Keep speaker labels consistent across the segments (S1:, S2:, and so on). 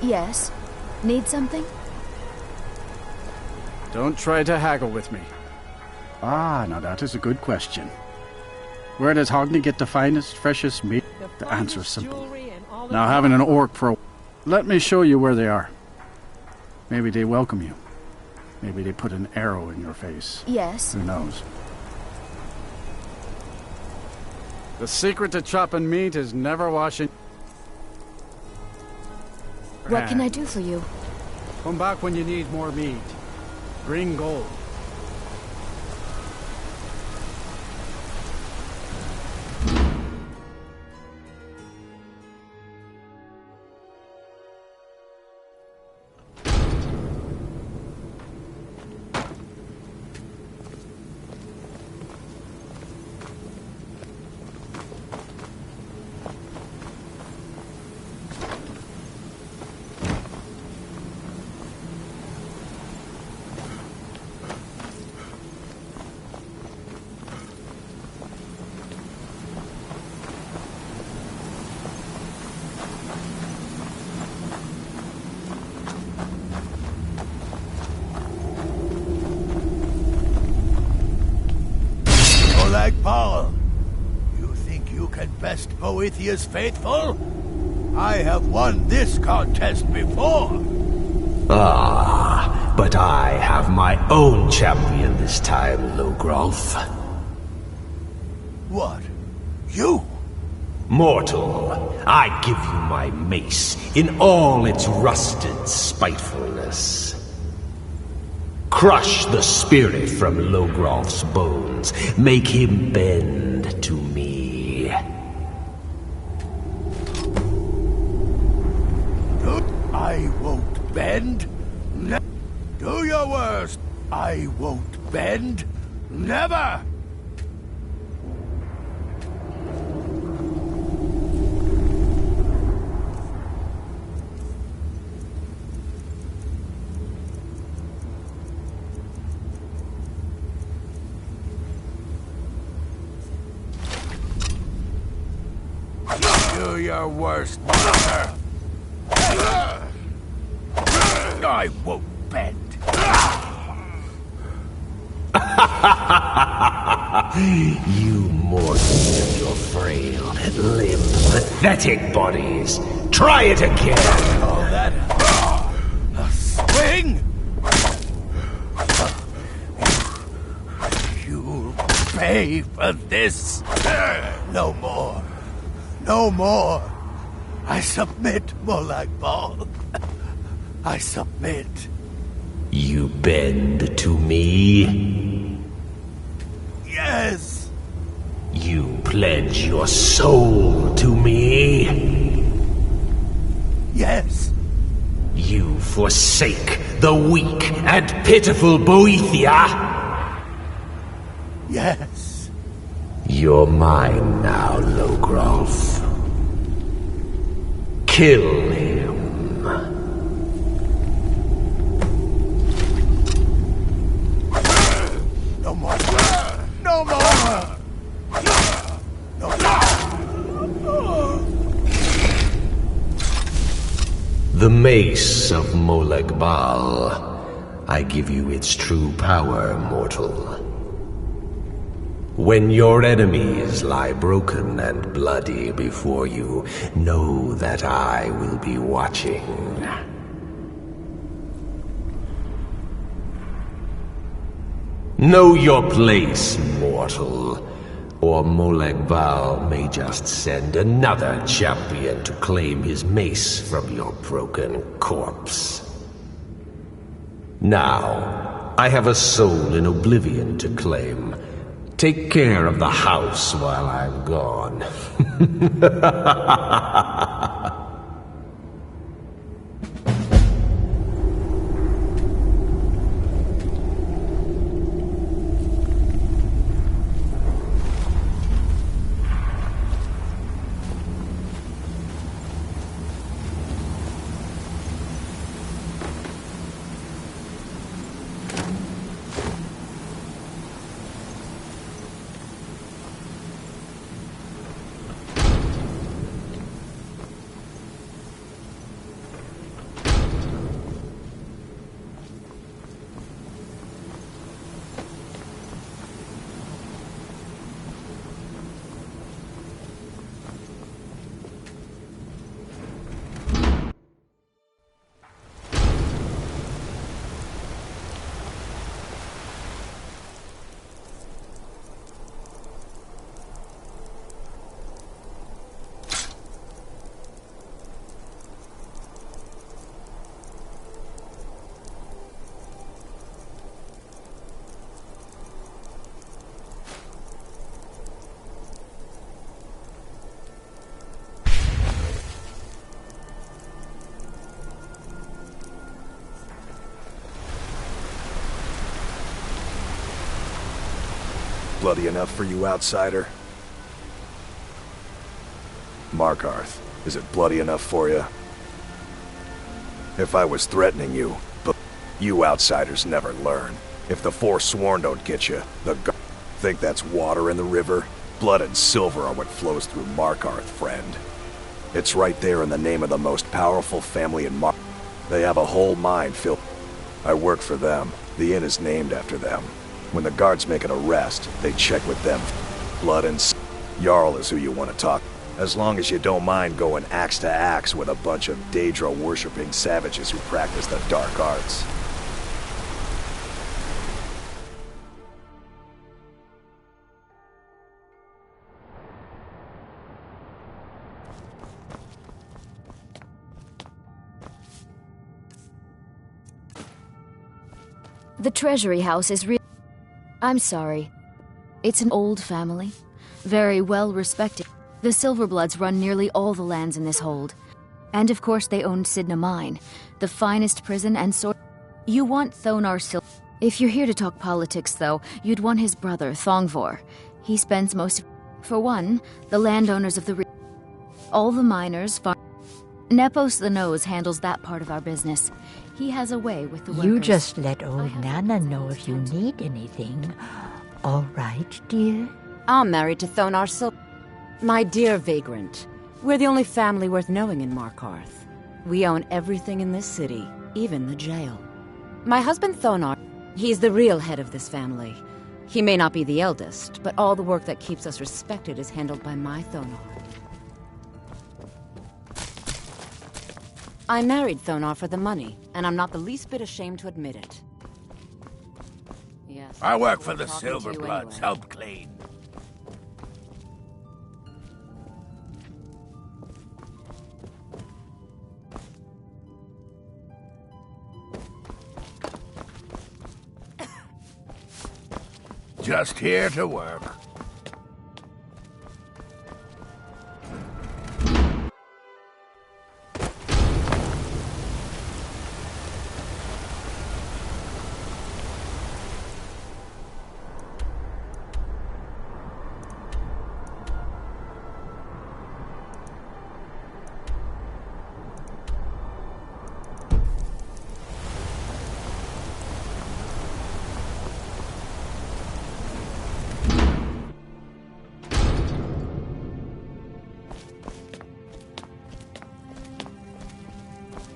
S1: Yes. Need something?
S2: Don't try to haggle with me.
S3: Ah, now that is a good question. Where does Hogni get the finest, freshest meat? The answer is simple. Now having an orc pro... Let me show you where they are. Maybe they welcome you. Maybe they put an arrow in your face.
S1: Yes.
S3: Who knows?
S2: The secret to chopping meat is never washing...
S1: What can I do for you?
S2: Come back when you need more meat. Bring gold.
S4: Paul, you think you can best Boethiah's faithful? I have won this contest before.
S5: Ah, but I have my own champion this time, Logrolf.
S4: What? You?
S5: Mortal, I give you my mace in all its rusted spitefulness. Crush the spirit from Logrolf's bones. Make him bend to me.
S4: I won't bend. Do your worst. I won't bend. Never! Do your worst, brother. I won't bend.
S5: You mortals and your frail, limp, pathetic bodies. Try it again.
S4: Call that a swing? You'll pay for this. No more. No more. I submit, Molag Bal. I submit.
S5: You bend to me?
S4: Yes.
S5: You pledge your soul to me?
S4: Yes.
S5: You forsake the weak and pitiful Boethia?
S4: Yes.
S5: You're mine now, Logrolf. Kill him.
S4: No more. No more. No more.
S5: The mace of Molag Bal. I give you its true power, mortal. When your enemies lie broken and bloody before you, know that I will be watching. Know your place, mortal, or Molag Bal may just send another champion to claim his mace from your broken corpse. Now, I have a soul in oblivion to claim. Take care of the house while I'm gone.
S6: bloody enough for you, outsider? Markarth, is it bloody enough for you? If I was threatening you, but you outsiders never learn. If the Forsworn don't get you, the think that's water in the river? Blood and silver are what flows through Markarth, friend. It's right there in the name of the most powerful family in They have a whole mine filled. I work for them. The inn is named after them. When the guards make an arrest, they check with them. Blood and Jarl is who you want to talk. As long as you don't mind going axe to axe with a bunch of Daedra-worshipping savages who practice the dark arts.
S1: The treasury house is I'm sorry. It's an old family. Very well respected. The Silverbloods run nearly all the lands in this hold. And of course they own Sidna Mine, the finest prison and sword. You want Thonar If you're here to talk politics, though, you'd want his brother, Thongvor. He spends most of... For one, the landowners of the all the miners, Nepos the Nose handles that part of our business. He has a way with the workers.
S7: You just let old Nana know if you need anything. All right, dear?
S8: I'm married to Thonar My dear vagrant, we're the only family worth knowing in Markarth. We own everything in this city, even the jail. My husband Thonar, he's the real head of this family. He may not be the eldest, but all the work that keeps us respected is handled by my Thonar. I married Thonar for the money, and I'm not the least bit ashamed to admit it. Yes.
S4: I work for the Silverbloods. Help clean. Just here to work.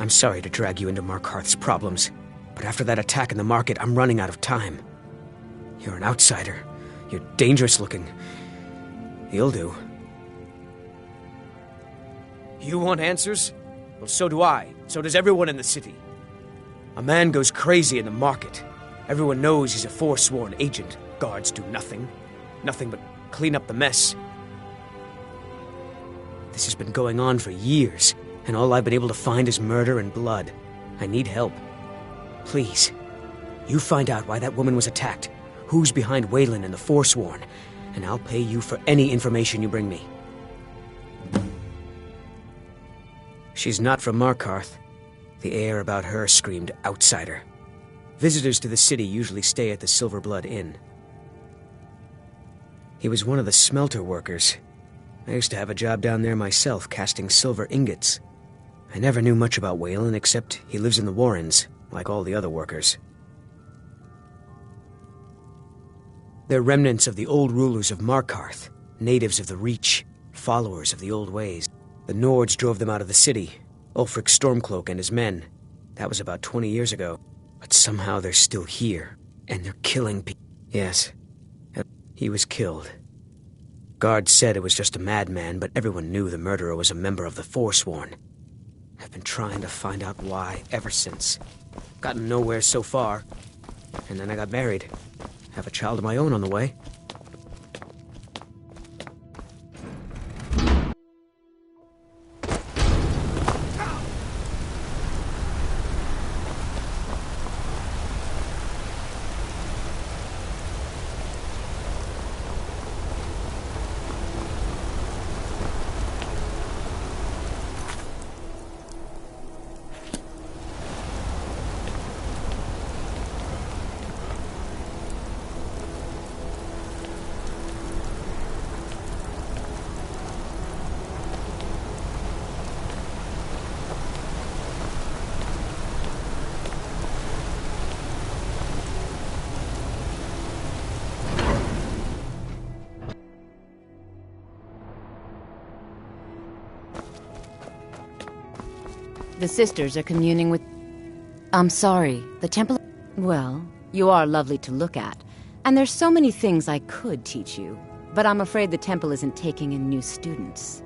S9: I'm sorry to drag you into Markarth's problems, but after that attack in the market, I'm running out of time. You're an outsider. You're dangerous looking. You'll do. You want answers? Well, so do I. So does everyone in the city. A man goes crazy in the market. Everyone knows he's a forsworn agent. Guards do nothing. Nothing but clean up the mess. This has been going on for years, and all I've been able to find is murder and blood. I need help. Please, you find out why that woman was attacked, who's behind Waylon and the Forsworn, and I'll pay you for any information you bring me. She's not from Markarth. The air about her screamed outsider. Visitors to the city usually stay at the Silverblood Inn. He was one of the smelter workers. I used to have a job down there myself, casting silver ingots. I never knew much about Waylon, except he lives in the Warrens, like all the other workers. They're remnants of the old rulers of Markarth, natives of the Reach, followers of the old ways. The Nords drove them out of the city, Ulfric Stormcloak and his men. That was about 20 years ago. But somehow they're still here, and they're killing people. Yes, he was killed. Guards said it was just a madman, but everyone knew the murderer was a member of the Forsworn. I've been trying to find out why ever since. Gotten nowhere so far. And then I got married. Have a child of my own on the way.
S8: The sisters are communing with... I'm sorry, the temple... Well, you are lovely to look at, and there's so many things I could teach you, but I'm afraid the temple isn't taking in new students.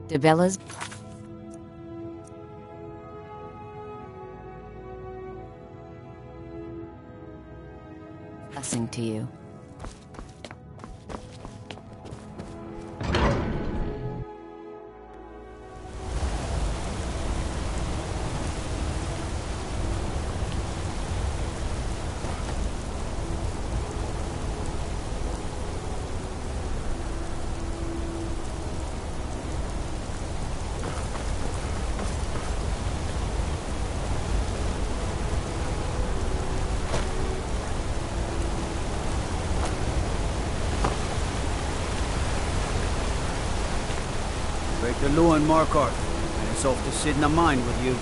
S8: Debella's... Blessing to you.
S2: Break the law in Markarth, and it's off to sit in a mine with you.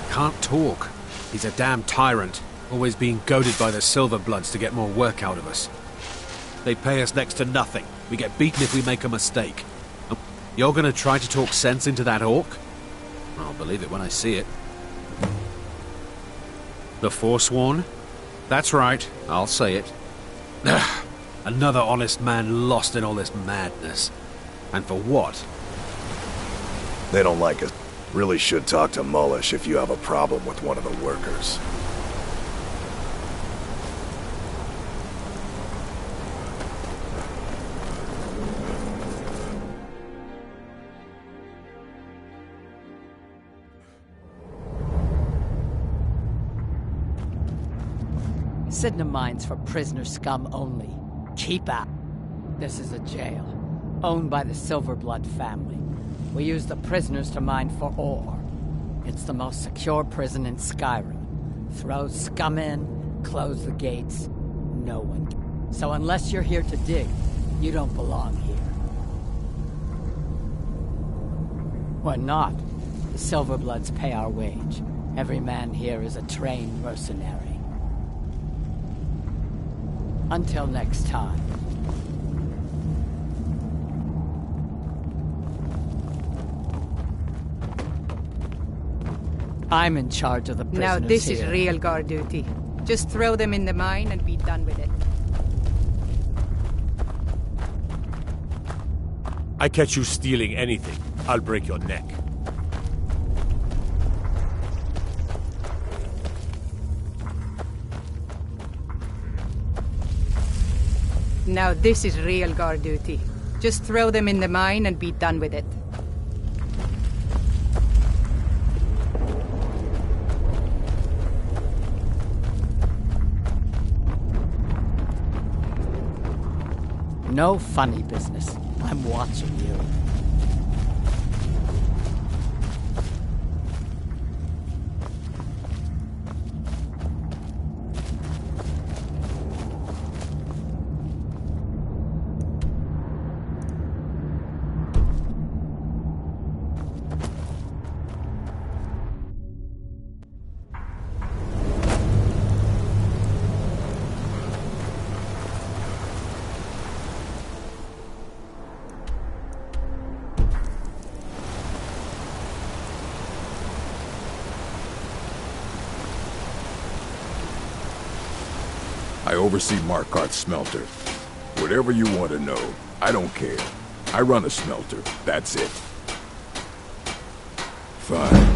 S10: Can't talk. He's a damn tyrant, always being goaded by the Silverbloods to get more work out of us. They pay us next to nothing. We get beaten if we make a mistake. You're gonna try to talk sense into that orc? I'll believe it when I see it. The Forsworn? That's right, I'll say it. Another honest man lost in all this madness. And for what?
S6: They don't like us. Really should talk to Mullish if you have a problem with one of the workers.
S11: Sit in the mines for prisoner scum only. Keep out. This is a jail, owned by the Silverblood family. We use the prisoners to mine for ore. It's the most secure prison in Skyrim. Throw scum in, close the gates, no one. So unless you're here to dig, you don't belong here. We're not. The Silverbloods pay our wage. Every man here is a trained mercenary. Until next time. I'm in charge of the prisoners
S12: Now this is
S11: here.
S12: real guard duty. Just throw them in the mine and be done with it.
S13: I catch you stealing anything, I'll break your neck.
S12: Now this is real guard duty. Just throw them in the mine and be done with it.
S11: No funny business. I'm watching you.
S6: I oversee Markarth's smelter. Whatever you want to know, I don't care. I run a smelter, that's it. Fine.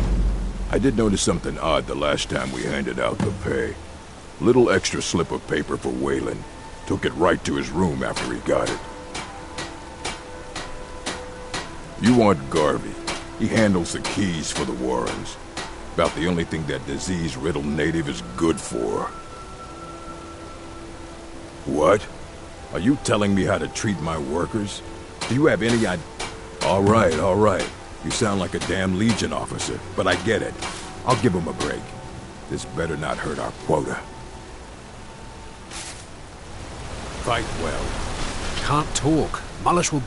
S6: I did notice something odd the last time we handed out the pay. Little extra slip of paper for Waylon. Took it right to his room after he got it. You want Garvey. He handles the keys for the Warrens. About the only thing that disease-riddled native is good for. What? Are you telling me how to treat my workers? Do you have any idea? All right. You sound like a damn Legion officer, but I get it. I'll give him a break. This better not hurt our quota.
S10: Fight well. Can't talk. Mullish will...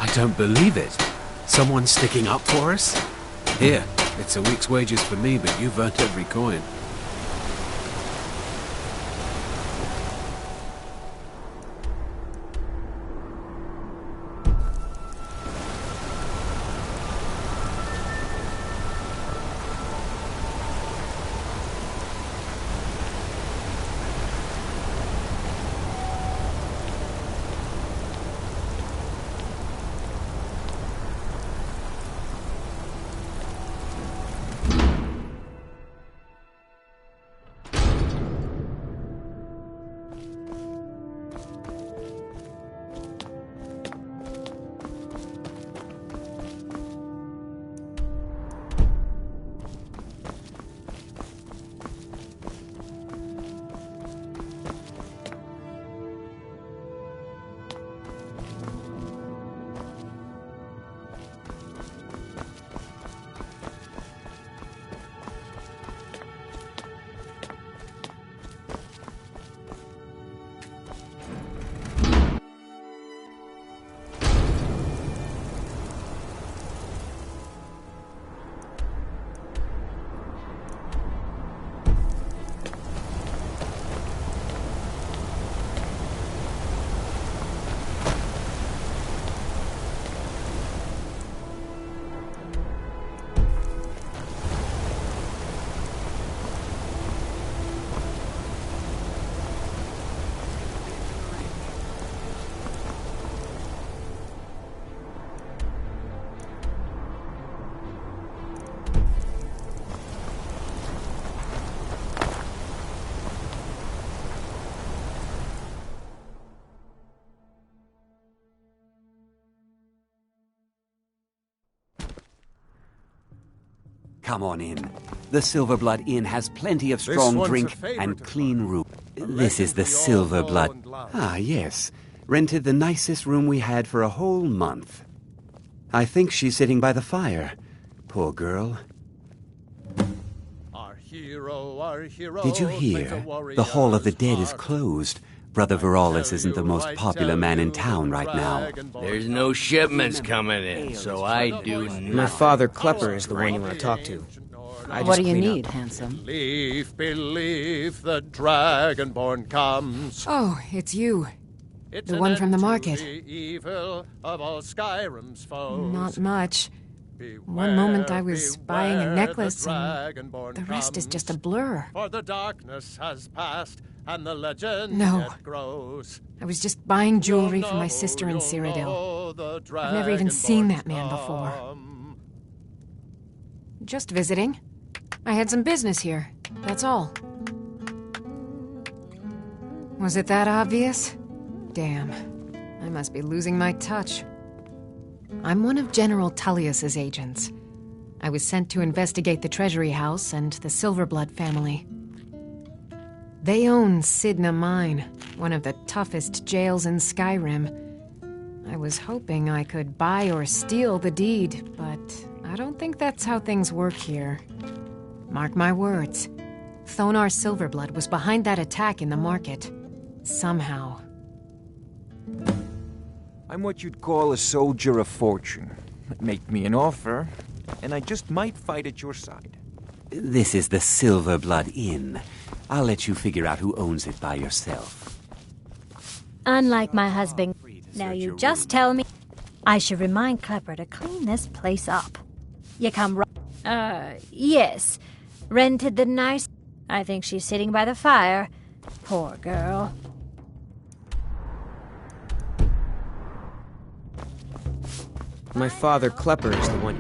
S10: I don't believe it. Someone's sticking up for us? Here, it's a week's wages for me, but you've earned every coin.
S14: Come on in. The Silverblood Inn has plenty of strong drink and clean room. This is the Silverblood. Ah, yes. Rented the nicest room we had for a whole month. I think she's sitting by the fire. Poor girl. Did you hear? The Hall of the Dead is closed. Brother Veralis isn't the most popular man in town right now.
S15: There's no shipments coming in, so I do not.
S9: My father, Klepper, is the one you want to talk to.
S8: What do you need, handsome?
S16: Believe the Dragonborn comes.
S17: Oh, it's you. The one from the market.
S16: Evil of all Skyrim's foes.
S17: Not much. One moment I was buying a necklace, and the rest is just a blur.
S16: For the darkness has passed, and the legend
S17: No.
S16: it grows.
S17: I was just buying jewelry for my sister in Cyrodiil. I've never even seen that man before. Just visiting. I had some business here, that's all. Was it that obvious? Damn. I must be losing my touch. I'm one of General Tullius's agents. I was sent to investigate the Treasury House and the Silverblood family. They own Sidna Mine, one of the toughest jails in Skyrim. I was hoping I could buy or steal the deed, but I don't think that's how things work here. Mark my words. Thonar Silverblood was behind that attack in the market. Somehow.
S18: I'm what you'd call a soldier of fortune. Make me an offer, and I just might fight at your side.
S14: This is the Silverblood Inn. I'll let you figure out who owns it by yourself.
S19: Unlike my husband, now you just tell me. I should remind Klepper to clean this place up. You come right. Yes. Rented the nice. I think she's sitting by the fire. Poor girl.
S9: My father, Klepper, is the one.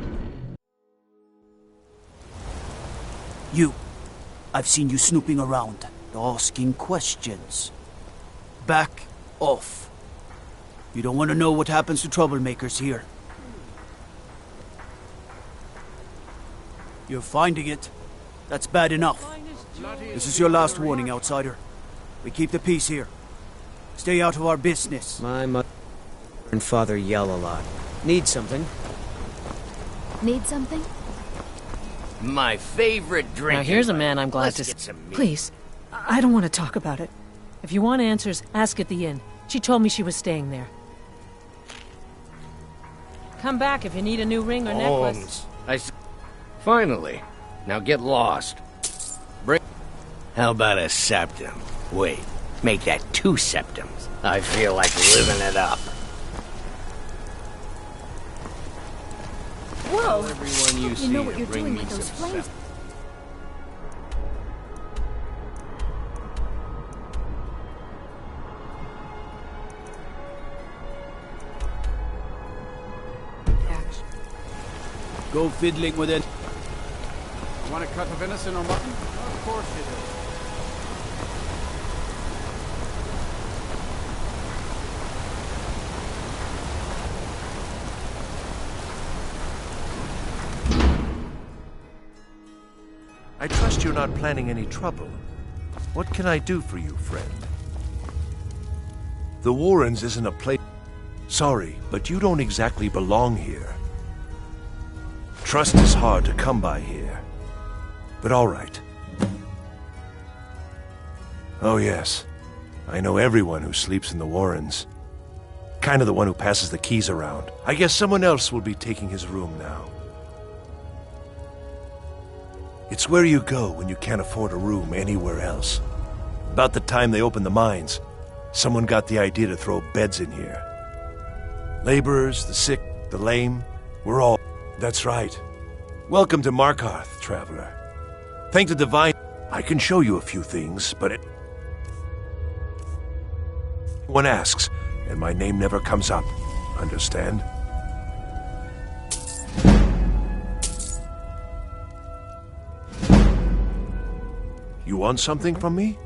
S2: You. I've seen you snooping around, asking questions. Back off. You don't want to know what happens to troublemakers here. You're finding it. That's bad enough. This is your last warning, outsider. We keep the peace here. Stay out of our business.
S9: My mother and father yell a lot. Need something?
S1: Need something?
S15: My favorite drink.
S11: Now here's a man I'm glad to see. Please, I don't want to talk about it. If you want answers, ask at the inn. She told me she was staying there. Come back if you need a new ring or necklace.
S15: Finally. Now get lost. How about a septum? Wait, make that 2 septums. I feel like living it up.
S19: Whoa!
S15: Everyone you see
S19: know what you're
S15: bring
S19: doing
S15: me
S19: with those
S15: some
S19: flames.
S2: Go fiddling with it.
S3: Want a cut of venison or mutton? Of course you do.
S4: I trust you're not planning any trouble. What can I do for you, friend? The Warrens isn't a place. Sorry, but you don't exactly belong here. Trust is hard to come by here. But all right. Oh yes, I know everyone who sleeps in the Warrens. Kind of the one who passes the keys around. I guess someone else will be taking his room now. It's where you go when you can't afford a room anywhere else. About the time they opened the mines, someone got the idea to throw beds in here. Laborers, the sick, the lame, we're all... That's right. Welcome to Markarth, traveler. Thank the Divine... I can show you a few things, but one asks, and my name never comes up. Understand? You want something from me?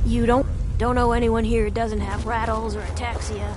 S19: You don't know anyone here who doesn't have rattles or ataxia.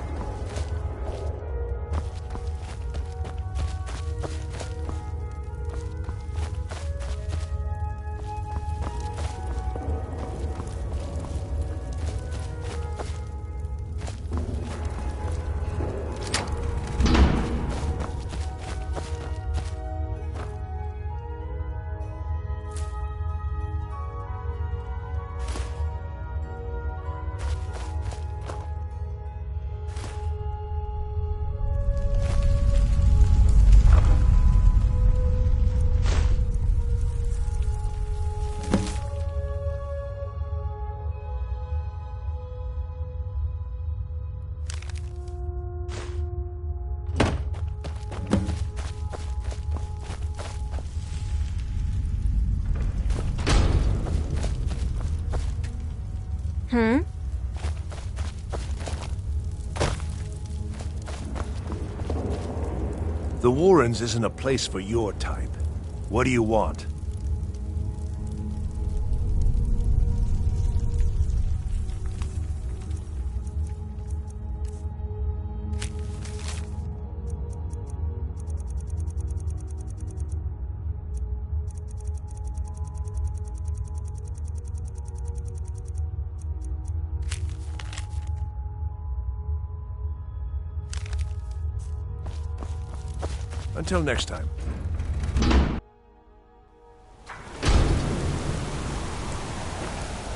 S19: Hmm?
S4: The Warrens isn't a place for your type. What do you want? Until next time.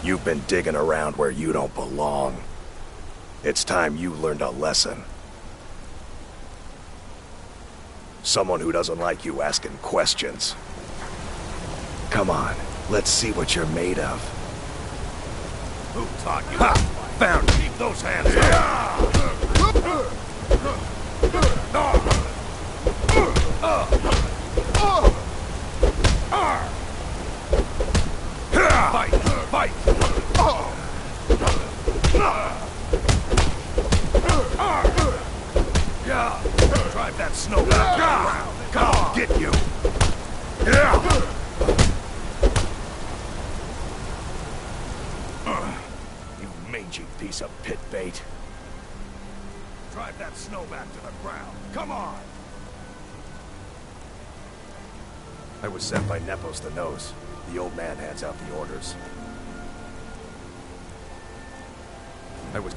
S6: You've been digging around where you don't belong. It's time you learned a lesson. Someone who doesn't like you asking questions. Come on, let's see what you're made of.
S4: Who taught you? Ha! Found you. Keep those hands up. Fight! Yeah! Drive that snow back around. Come on, get you! Yeah! You mangy piece of pit bait. Drive that snow back to the ground. Come on!
S6: I was sent by Nepos the Nose. The old man hands out the orders. I was...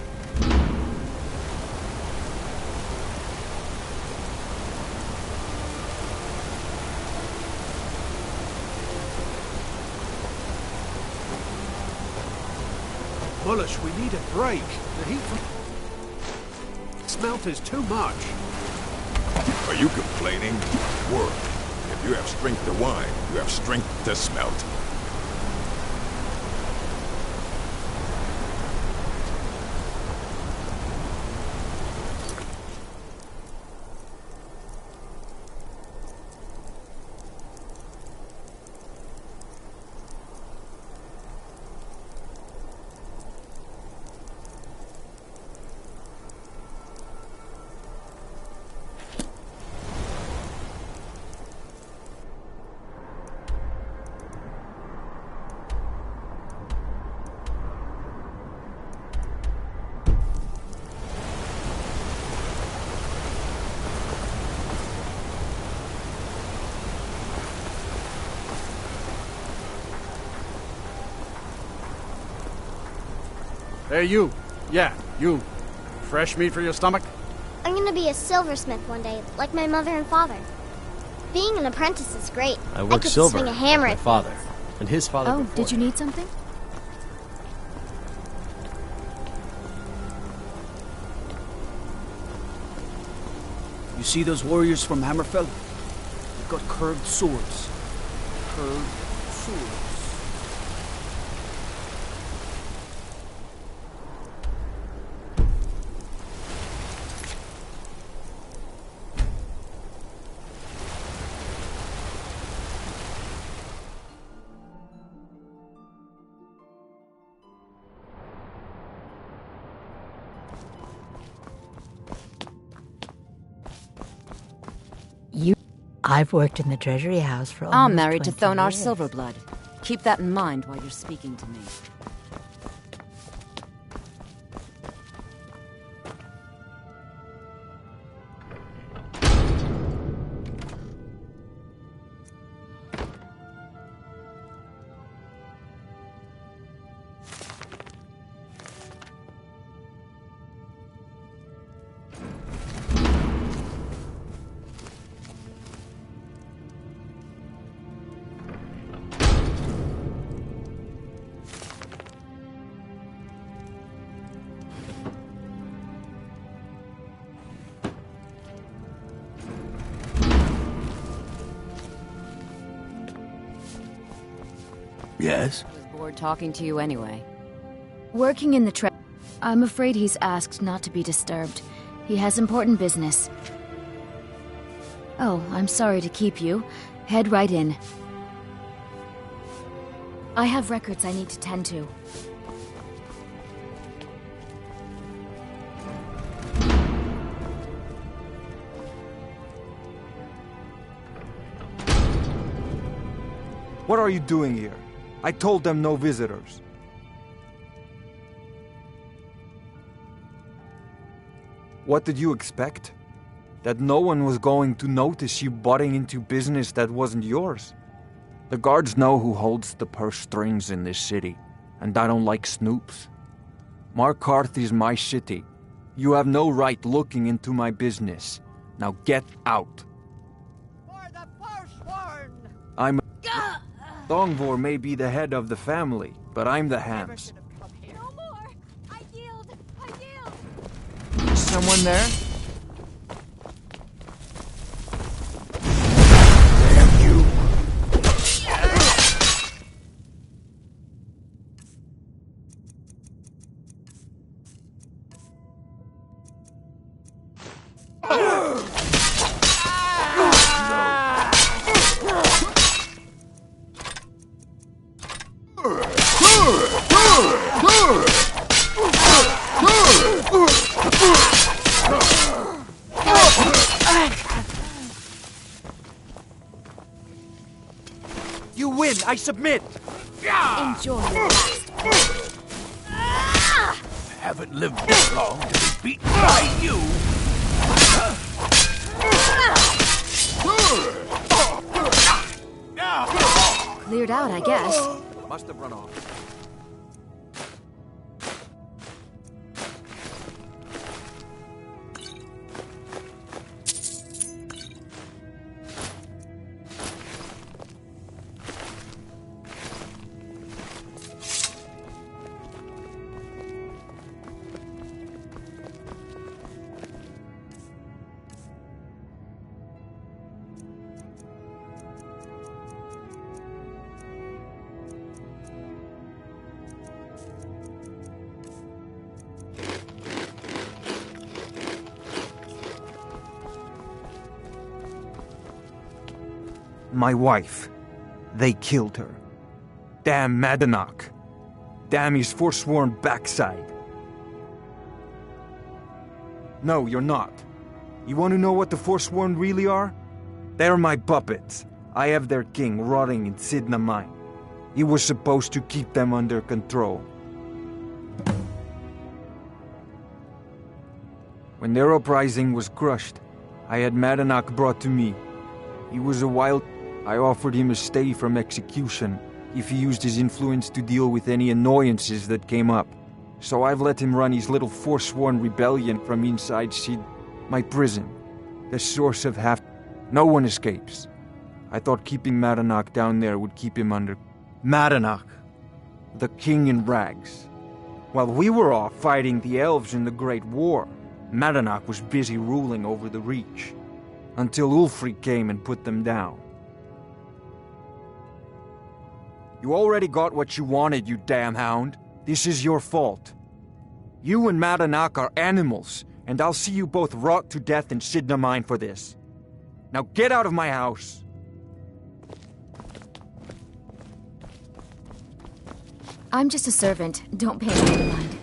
S10: Bullish, we need a break. The heat from... smelt is too much.
S20: Are you complaining? Work. If you have strength to whine, you have strength to smelt.
S3: Hey, you. Yeah, you. Fresh meat for your stomach?
S21: I'm gonna be a silversmith one day, like my mother and father. Being an apprentice is great.
S22: I work
S21: get
S22: silver
S21: to swing a hammer
S22: with
S21: at
S22: my father, and his father
S1: Oh,
S22: before
S1: did you
S22: him.
S1: need something?
S2: You see those warriors from Hammerfell? They've got curved swords. Curved swords.
S7: I've worked in the Treasury House for almost
S8: I'm married to
S7: 20
S8: Thonar
S7: years.
S8: Silverblood. Keep that in mind while you're speaking to me.
S2: Yes?
S8: I was bored talking to you anyway.
S1: Working in the I'm afraid he's asked not to be disturbed. He has important business. Oh, I'm sorry to keep you. Head right in. I have records I need to tend to.
S18: What are you doing here? I told them no visitors. What did you expect? That no one was going to notice you butting into business that wasn't yours? The guards know who holds the purse strings in this city, and I don't like snoops. Markarth is my city. You have no right looking into my business. Now get out. Thongvor may be the head of the family, but I'm the hams.
S21: No more! I yield! I yield!
S18: Someone there?
S2: You win! I submit!
S21: Enjoy your last.
S2: Haven't lived this long to be beaten by you!
S1: Cleared out, I guess.
S18: Must have run off. My wife. They killed her. Damn Madanach. Damn his forsworn backside. No, you're not. You want to know what the forsworn really are? They're my puppets. I have their king rotting in Sidna Mine. He was supposed to keep them under control. When their uprising was crushed, I had Madanach brought to me. He was a wild... I offered him a stay from execution if he used his influence to deal with any annoyances that came up. So I've let him run his little forsworn rebellion from inside my prison, the source of half... No one escapes. I thought keeping Madanach down there would keep him under... Madanach, the king in rags. While we were off fighting the elves in the Great War, Madanach was busy ruling over the Reach, until Ulfric came and put them down. You already got what you wanted, you damn hound. This is your fault. You and Madanach are animals, and I'll see you both rot to death in Sidna Mine for this. Now get out of my house!
S1: I'm just a servant. Don't pay me no mind.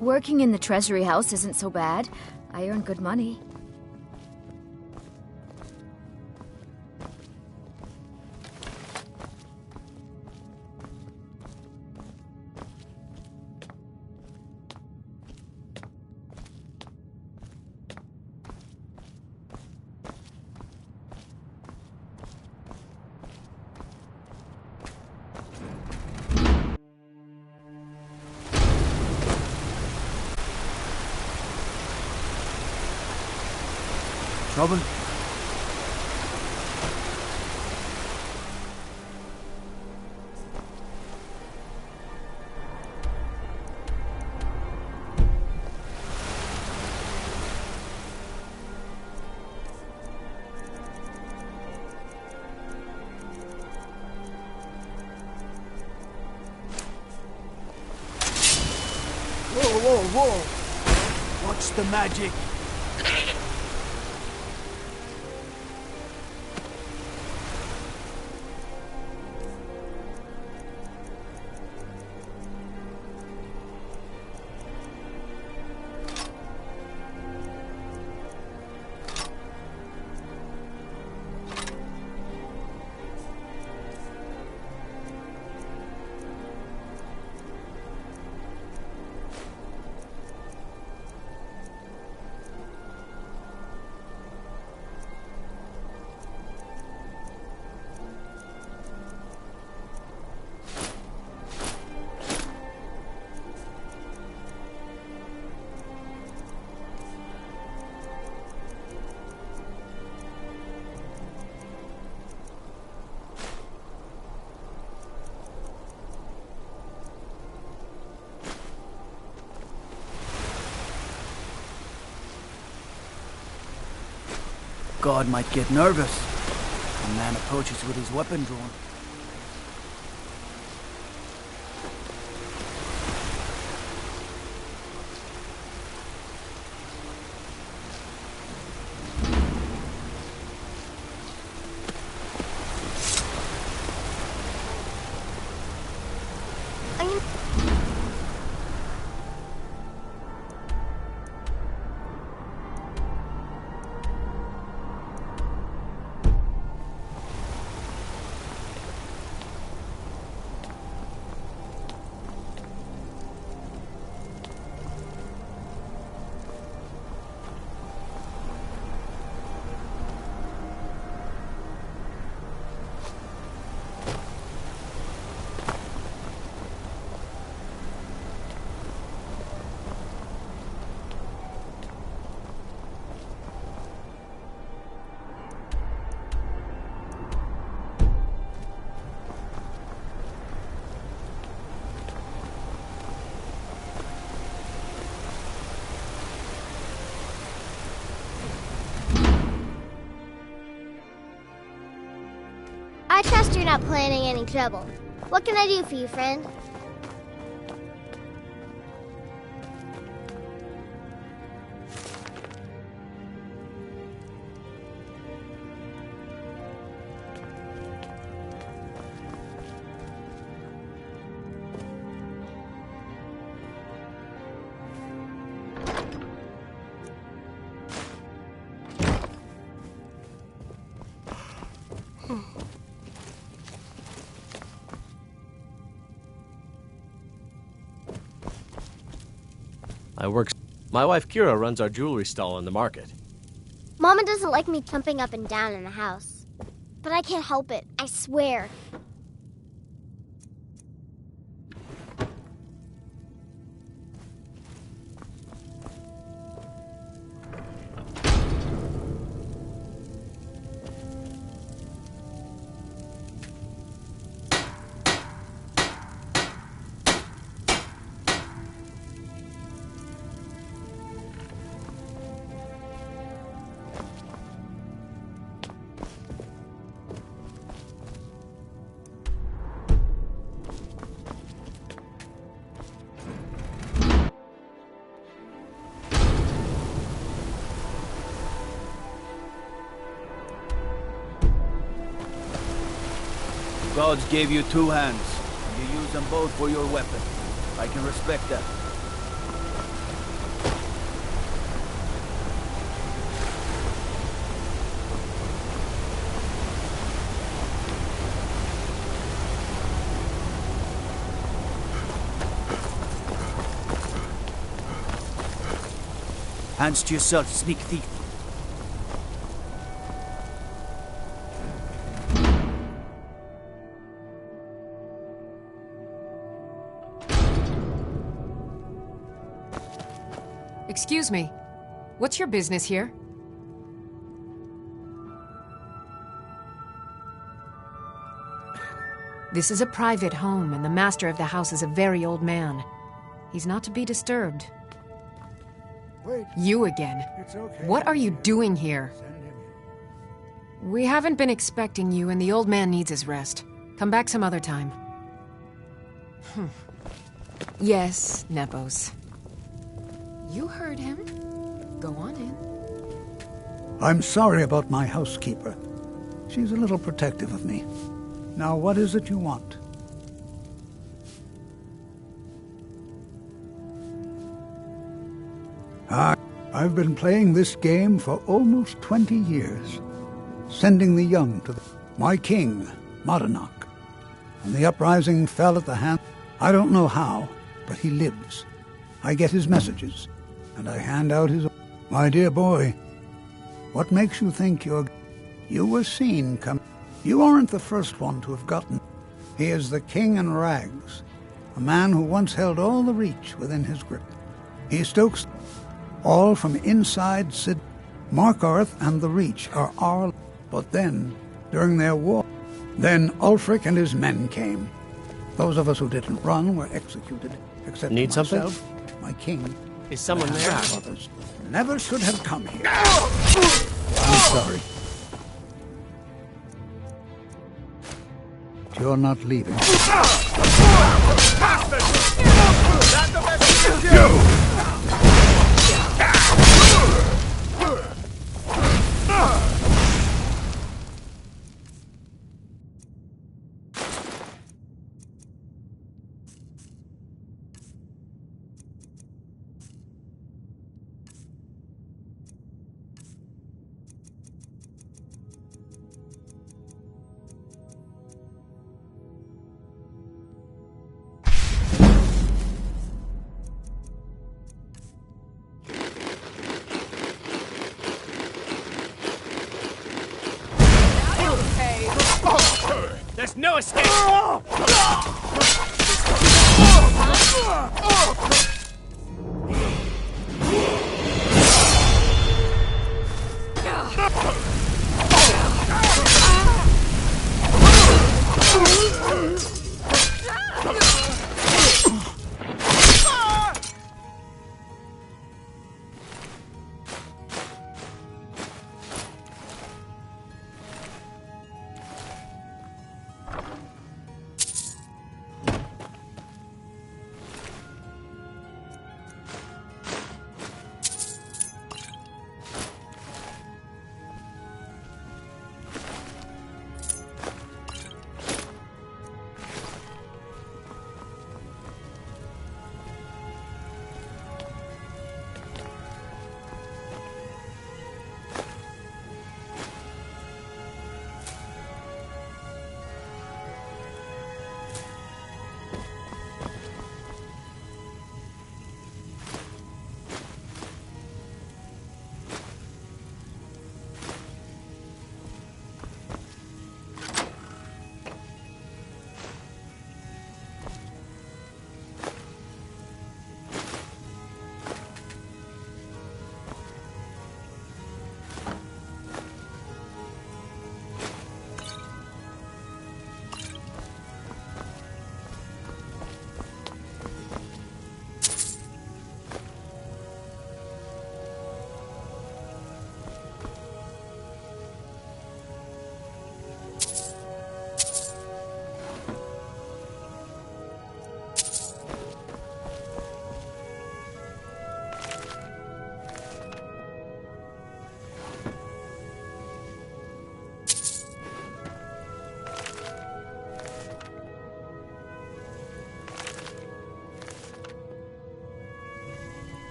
S1: Working in the Treasury House isn't so bad. I earn good money.
S2: Trouble? Whoa! What's the magic? God might get nervous. A man approaches with his weapon drawn.
S21: I trust you're not planning any trouble. What can I do for you, friend?
S13: My wife Kira runs our jewelry stall in the market.
S21: Mama doesn't like me jumping up and down in the house. But I can't help it, I swear.
S2: Gods gave you two hands. You use them both for your weapon. I can respect that. Hands to yourself, sneak thief.
S17: Excuse me. What's your business here? This is a private home, and the master of the house is a very old man. He's not to be disturbed.
S5: Wait.
S17: You again.
S5: It's okay.
S17: What are you doing here? We haven't been expecting you, and the old man needs his rest. Come back some other time. Yes, Nepos. You heard him. Go on in.
S5: I'm sorry about my housekeeper. She's a little protective of me. Now, what is it you want? I've been playing this game for almost 20 years, sending the young to my king, Madanach. And the uprising fell at the hand. I don't know how, but he lives. I get his messages, and I hand out his... My dear boy, what makes you think you're... You were seen come... You aren't the first one to have gotten... He is the king in rags, a man who once held all the Reach within his grip. He stokes all from inside Sid. Markarth and the Reach are our... But then, during their war, then Ulfric and his men came. Those of us who didn't run were executed, except
S22: Need
S5: myself,
S22: something?
S5: my king.
S22: Is someone
S5: and
S22: there?
S5: others. Never should have come here. I'm sorry. You're not leaving.
S15: There's no escape!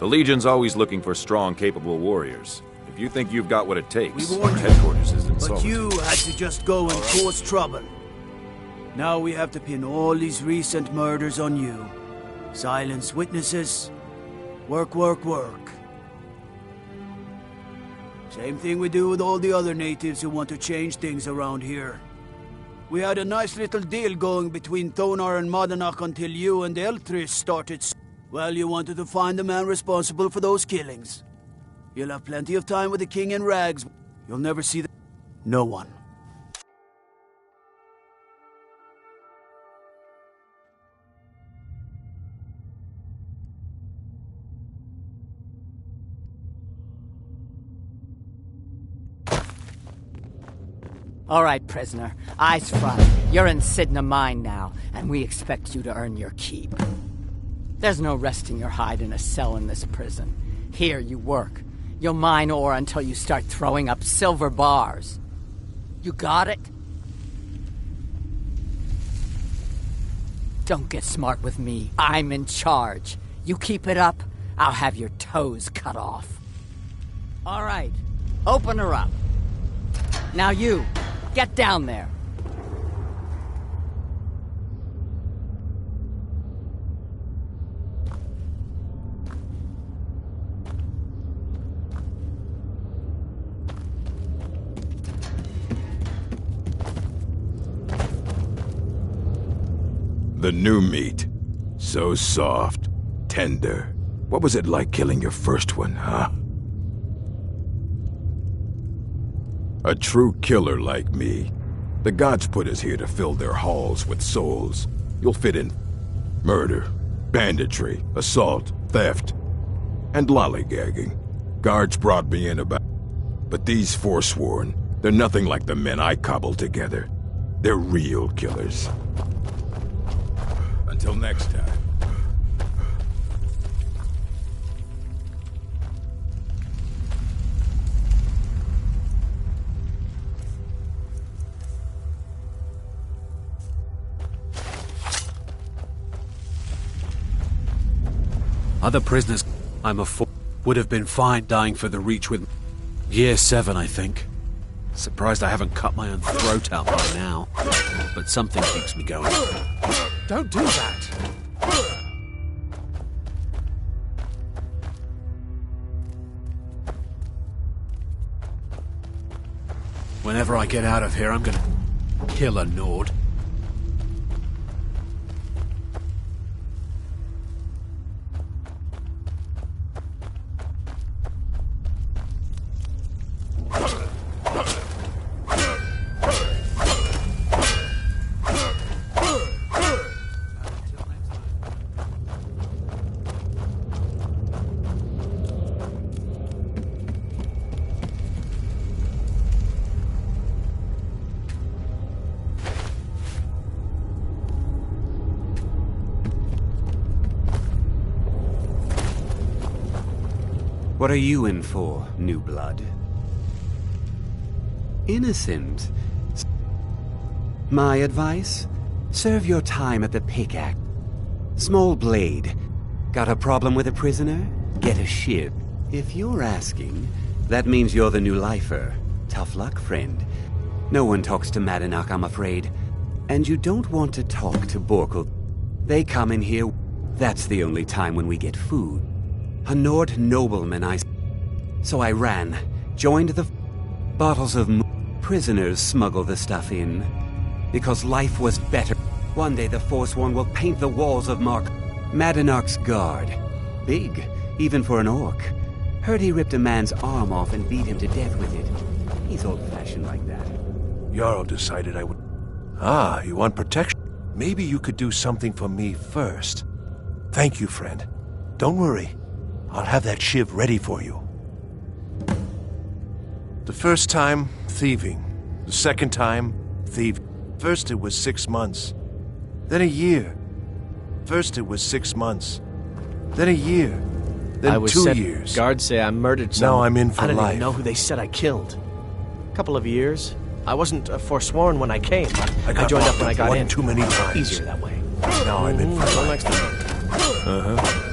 S20: The Legion's always looking for strong, capable warriors. If you think you've got what it takes,
S2: We warned you,
S20: headquarters is
S2: but
S20: insolvent.
S2: you had to just go and cause trouble. Now we have to pin all these recent murders on you. Silence witnesses. Work, work, work. Same thing we do with all the other natives who want to change things around here. We had a nice little deal going between Thonar and Madanach until you and Elthris started. Well, you wanted to find the man responsible for those killings. You'll have plenty of time with the king in rags. You'll never see no one.
S11: All right, prisoner. Eyes front. You're in Sidna Mine now, and we expect you to earn your keep. There's no resting your hide in a cell in this prison. Here you work. You'll mine ore until you start throwing up silver bars. You got it? Don't get smart with me. I'm in charge. You keep it up, I'll have your toes cut off. All right, open her up. Now you, get down there.
S20: The new meat. So soft, tender. What was it like killing your first one, huh? A true killer like me. The gods put us here to fill their halls with souls. You'll fit in murder, banditry, assault, theft, and lollygagging. Guards brought me in about... But these Forsworn, they're nothing like the men I cobbled together. They're real killers. Until next time.
S10: Other prisoners I'm would have been fine dying for the Reach with... Year 7, I think. Surprised I haven't cut my own throat out by now. But something keeps me going.
S13: Don't do that.
S10: Whenever I get out of here, I'm gonna kill a Nord.
S14: What are you in for, new blood? Innocent. My advice? Serve your time at the pickaxe. Small blade. Got a problem with a prisoner? Get a shiv. If you're asking, that means you're the new lifer. Tough luck, friend. No one talks to Madanach, I'm afraid. And you don't want to talk to Borkel. They come in here. That's the only time when we get food. A Nord nobleman, So I ran, joined the bottles of prisoners smuggle the stuff in. Because life was better. One day the Forsworn will paint the walls of Madanach's guard. Big, even for an orc. Heard he ripped a man's arm off and beat him to death with it. He's old-fashioned like that.
S4: Jarl decided I would... Ah, you want protection? Maybe you could do something for me first. Thank you, friend. Don't worry. I'll have that shiv ready for you. The first time, thieving. The second time, thieving. First it was 6 months. Then a year. First it was 6 months. Then a year. Then
S12: I was
S4: 2 years.
S12: Guards say I murdered someone.
S4: Now I'm in for
S12: I don't
S4: life.
S12: even know who they said I killed. Couple of years. I wasn't forsworn when I came, but I joined up when I got in.
S4: Too many times.
S12: Easier that way.
S4: Now I'm in for life.
S12: Next time.
S4: Uh-huh.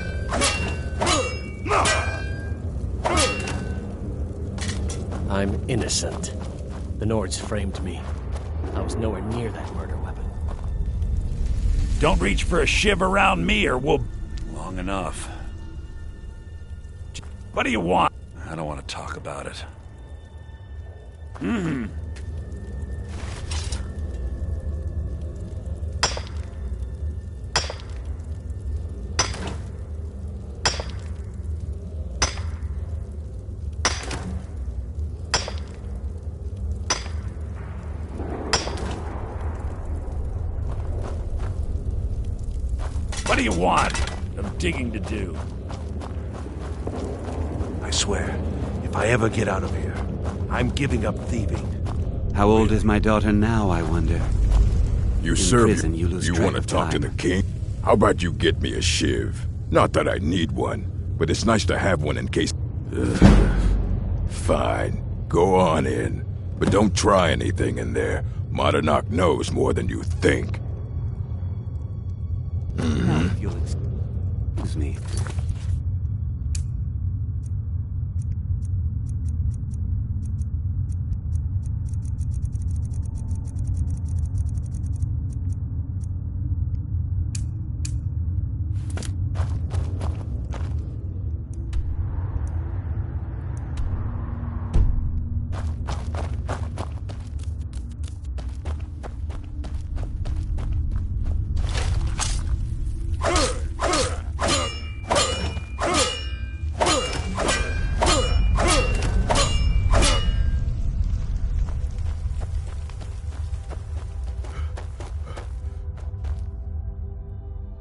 S15: I'm innocent. The Nords framed me. I was nowhere near that murder weapon.
S16: Don't reach for a shiv around me or we'll... Long enough. What do you want? I don't want to talk about it. What do you want? I'm digging to do.
S4: I swear, if I ever get out of here, I'm giving up thieving.
S14: How old is my daughter now, I wonder?
S20: You serve
S14: prison, you lose track
S20: want to
S14: of
S20: talk to
S14: time.
S20: the king? How about you get me a shiv? Not that I need one, but it's nice to have one in case... Ugh. Fine, go on in. But don't try anything in there. Monadnock knows more than you think.
S14: Now, if you'll excuse me.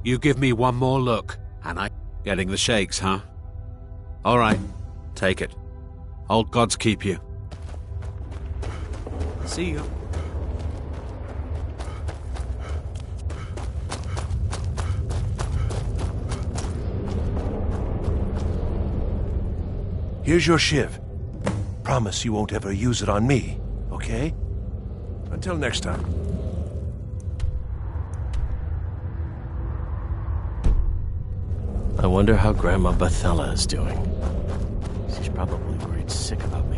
S10: You give me one more look, and I... Getting the shakes, huh? All right, take it. Old gods keep you.
S15: See you.
S4: Here's your shiv. Promise you won't ever use it on me, okay? Until next time.
S15: I wonder how Grandma Bethella is doing. She's probably worried sick about me.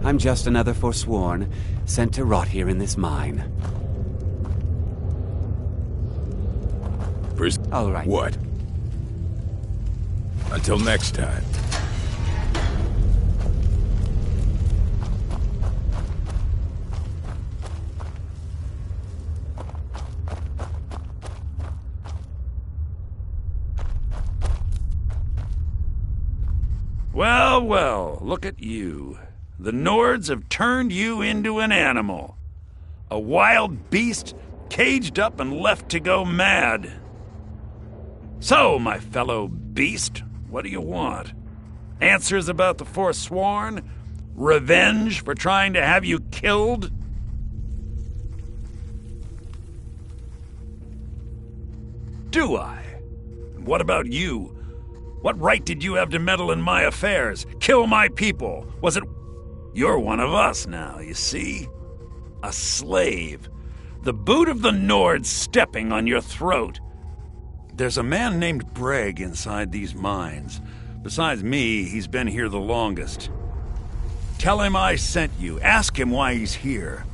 S14: I'm just another Forsworn, sent to rot here in this mine. All right.
S20: What? Until next time.
S16: Well, well, look at you. The Nords have turned you into an animal. A wild beast caged up and left to go mad. So, my fellow beast, what do you want? Answers about the Forsworn? Revenge for trying to have you killed? Do I? And what about you? What right did you have to meddle in my affairs? Kill my people? Was it... You're one of us now, you see? A slave. The boot of the Nords stepping on your throat. There's a man named Breg inside these mines. Besides me, he's been here the longest. Tell him I sent you. Ask him why he's here.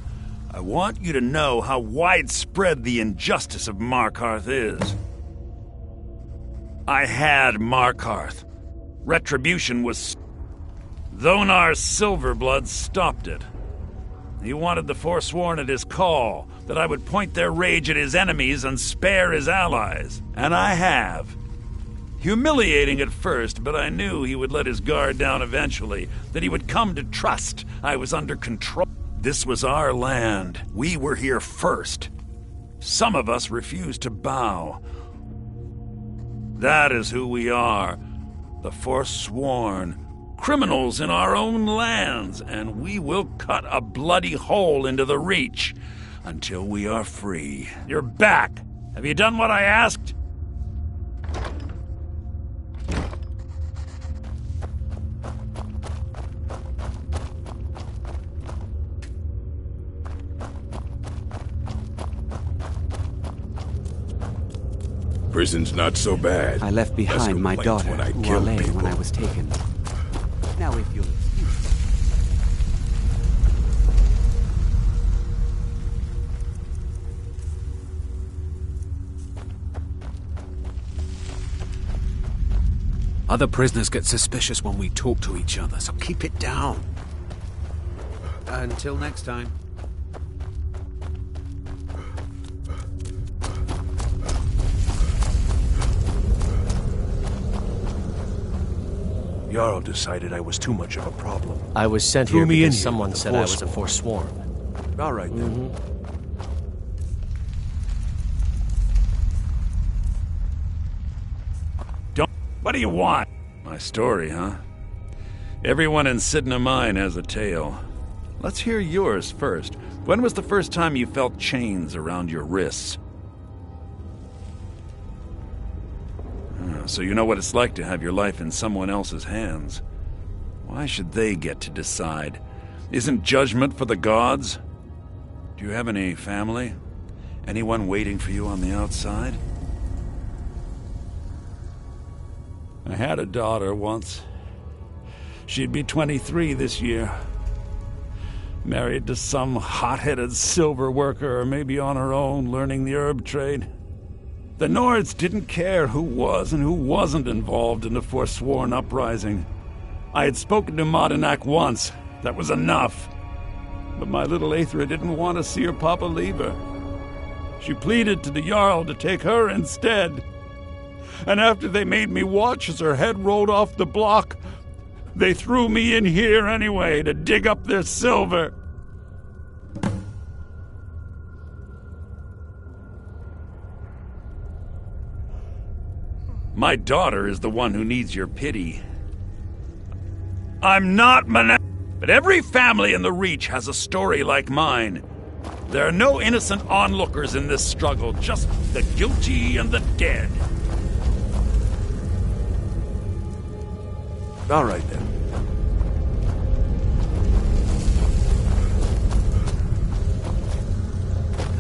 S16: I want you to know how widespread the injustice of Markarth is. I had Markarth. Retribution was... Thonar's Silverblood stopped it. He wanted the Forsworn at his call, that I would point their rage at his enemies and spare his allies. And I have. Humiliating at first, but I knew he would let his guard down eventually, that he would come to trust I was under control. This was our land. We were here first. Some of us refused to bow. That is who we are, the Forsworn. Criminals in our own lands, and we will cut a bloody hole into the Reach until we are free. You're back. Have you done what I asked?
S20: Prison's not so bad.
S14: I left behind my daughter, Wale, when I was taken. Now if you'll excuse me.
S10: Other prisoners get suspicious when we talk to each other, so keep it down. Until next time.
S4: Jarl decided I was too much of a problem.
S12: I was sent
S4: Threw
S12: here
S4: me in
S12: because
S4: here
S12: someone
S4: with the
S12: said I was a Forsworn.
S4: All right, then.
S16: What do you want? My story, huh? Everyone in Sidna Mine has a tale. Let's hear yours first. When was the first time you felt chains around your wrists? So you know what it's like to have your life in someone else's hands. Why should they get to decide? Isn't judgment for the gods? Do you have any family? Anyone waiting for you on the outside? I had a daughter once. She'd be 23 this year. Married to some hot-headed silver worker, or maybe on her own, learning the herb trade. The Nords didn't care who was and who wasn't involved in the Forsworn uprising. I had spoken to Madanak once. That was enough. But my little Aethra didn't want to see her papa leave her. She pleaded to the Jarl to take her instead. And after they made me watch as her head rolled off the block, they threw me in here anyway to dig up their silver. My daughter is the one who needs your pity. I'm not but every family in the Reach has a story like mine. There are no innocent onlookers in this struggle, just the guilty and the dead.
S4: All right, then.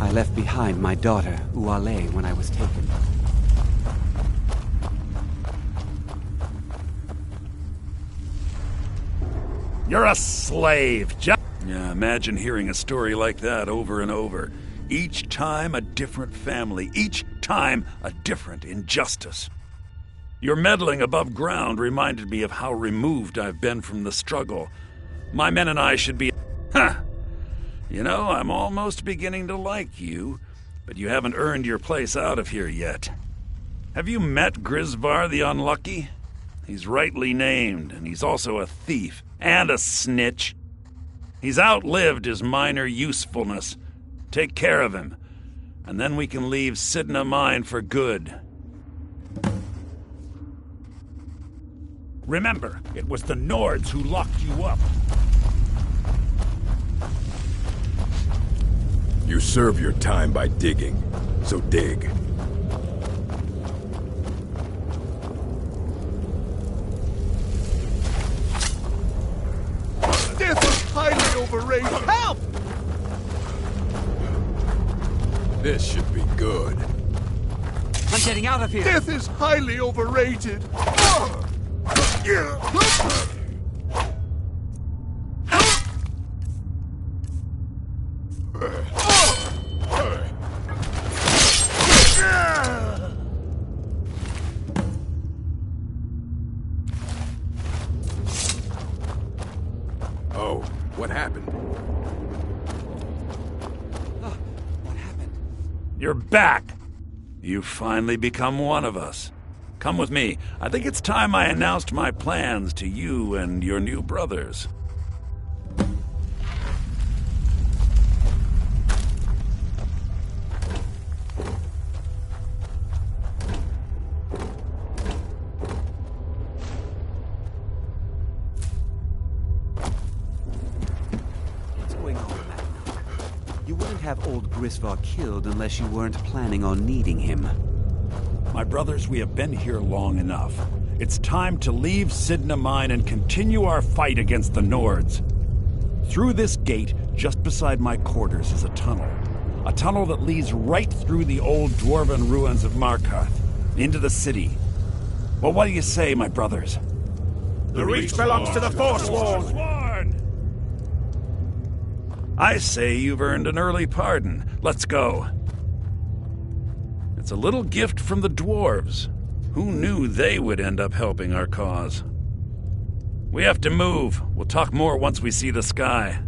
S14: I left behind my daughter, Uale, when I was taken.
S16: You're a slave. Yeah, imagine hearing a story like that over and over. Each time a different family. Each time a different injustice. Your meddling above ground reminded me of how removed I've been from the struggle. My men and I should be... You know, I'm almost beginning to like you, but you haven't earned your place out of here yet. Have you met Grisvar the Unlucky? He's rightly named, and he's also a thief and a snitch. He's outlived his minor usefulness. Take care of him, and then we can leave Sidna Mine for good. Remember, it was the Nords who locked you up.
S20: You serve your time by digging, so dig.
S2: Death is highly overrated. Help!
S20: This should be good.
S14: I'm getting out of here!
S2: Death is highly overrated.
S20: Oh, what happened?
S14: What happened?
S16: You're back. You've finally become one of us. Come with me. I think it's time I announced my plans to you and your new brothers.
S14: What's going on, Madanak? You wouldn't have old Grisvar killed unless you weren't planning on needing him.
S16: My brothers, we have been here long enough. It's time to leave Sidna Mine and continue our fight against the Nords. Through this gate, just beside my quarters, is a tunnel. A tunnel that leads right through the old dwarven ruins of Markarth, into the city. Well, what do you say, my brothers?
S2: The Reach belongs to the Forsworn.
S16: I say you've earned an early pardon. Let's go. It's a little gift from the dwarves. Who knew they would end up helping our cause? We have to move. We'll talk more once we see the sky.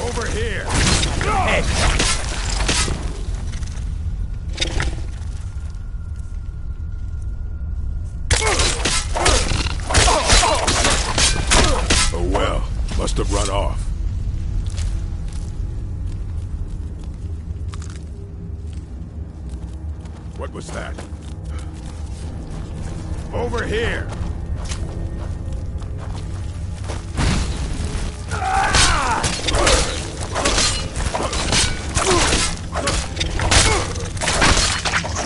S16: Over here!
S15: Hey.
S20: Oh well, must have run off. What was that?
S16: Over here!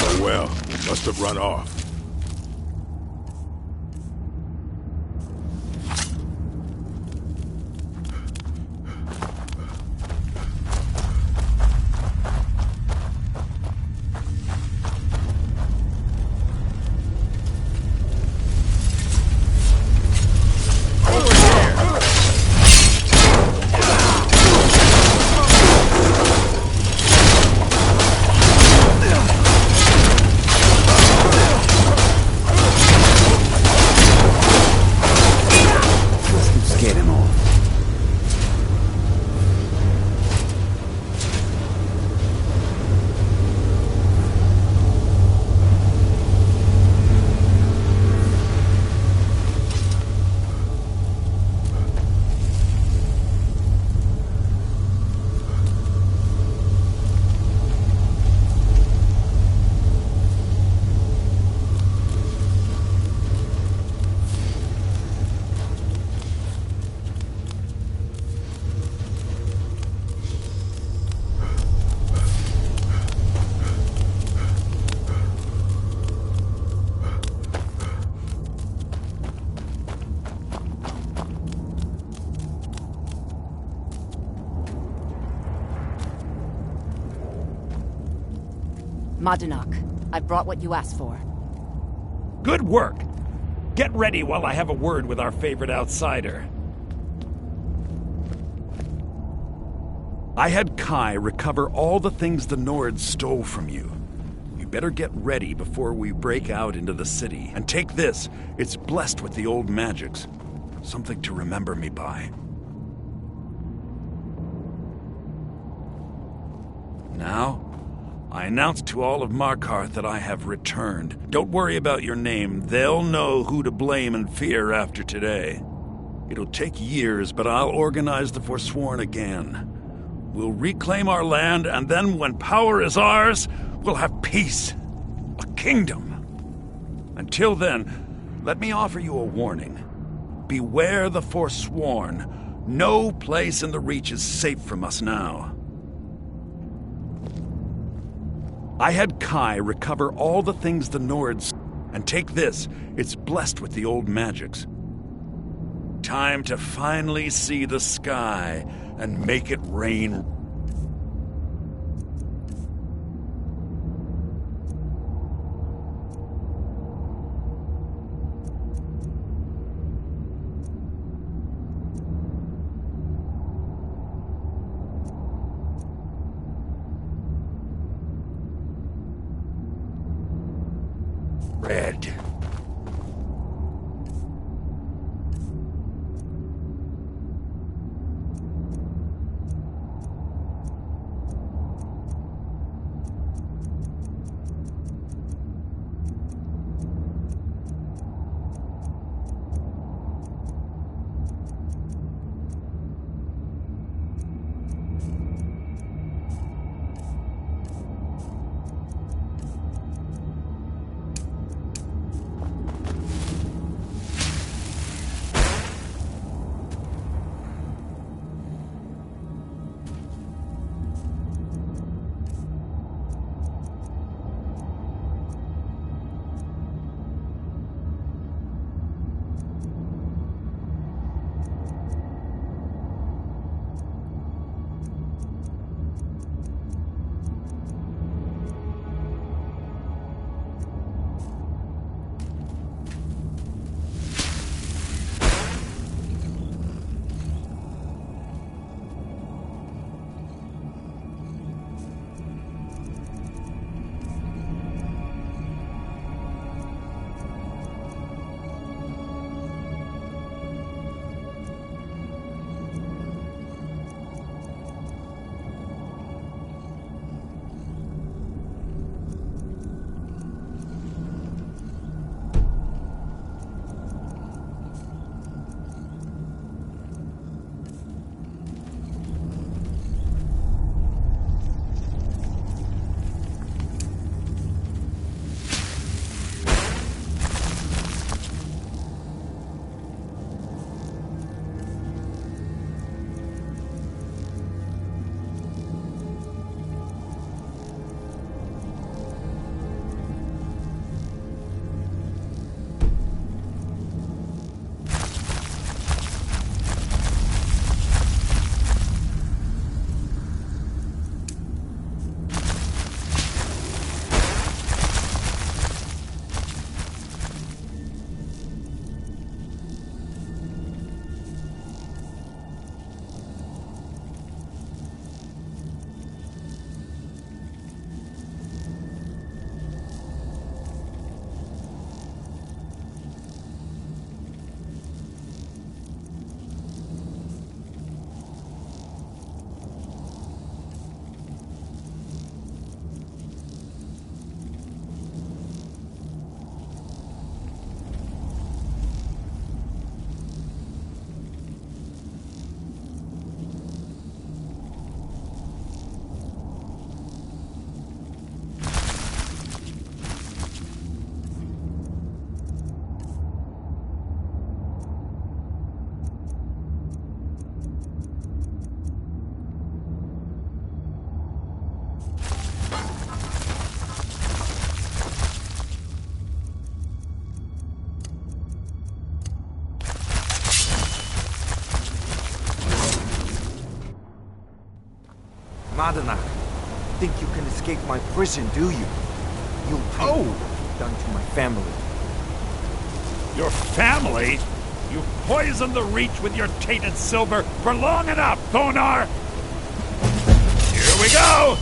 S20: Oh well, must have run off.
S8: Madanach, I've brought what you asked for.
S16: Good work! Get ready while I have a word with our favorite outsider. I had Kai recover all the things the Nords stole from you. You better get ready before we break out into the city. And take this, it's blessed with the old magics. Something to remember me by. Now, I announce to all of Markarth that I have returned. Don't worry about your name. They'll know who to blame and fear after today. It'll take years, but I'll organize the Forsworn again. We'll reclaim our land, and then when power is ours, we'll have peace. A kingdom. Until then, let me offer you a warning. Beware the Forsworn. No place in the Reach is safe from us now. I had Kai recover all the things the Nords... And take this, it's blessed with the old magics. Time to finally see the sky and make it rain.
S18: Madanak, think you can escape my prison, do you? You'll pay for what you've done to my family.
S16: Your family? You've poisoned the Reach with your tainted silver for long enough, Thonar! Here we go!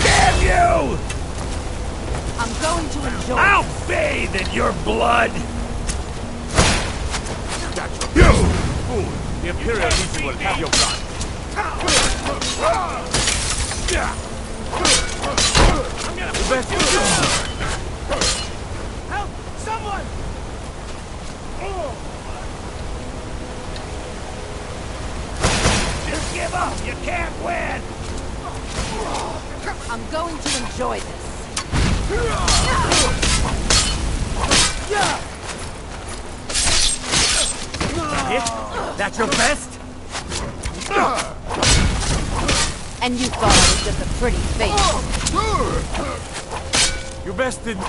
S16: Damn you!
S8: I'm going to enjoy
S16: I'll bathe in your blood! You!
S13: Fool! The Imperial Legion will have your blood.
S16: Help! Someone! Just give up! You can't win!
S8: I'm going to enjoy this.
S18: It? That's your best?
S8: And you thought I was just a pretty face.
S18: Your best didn't...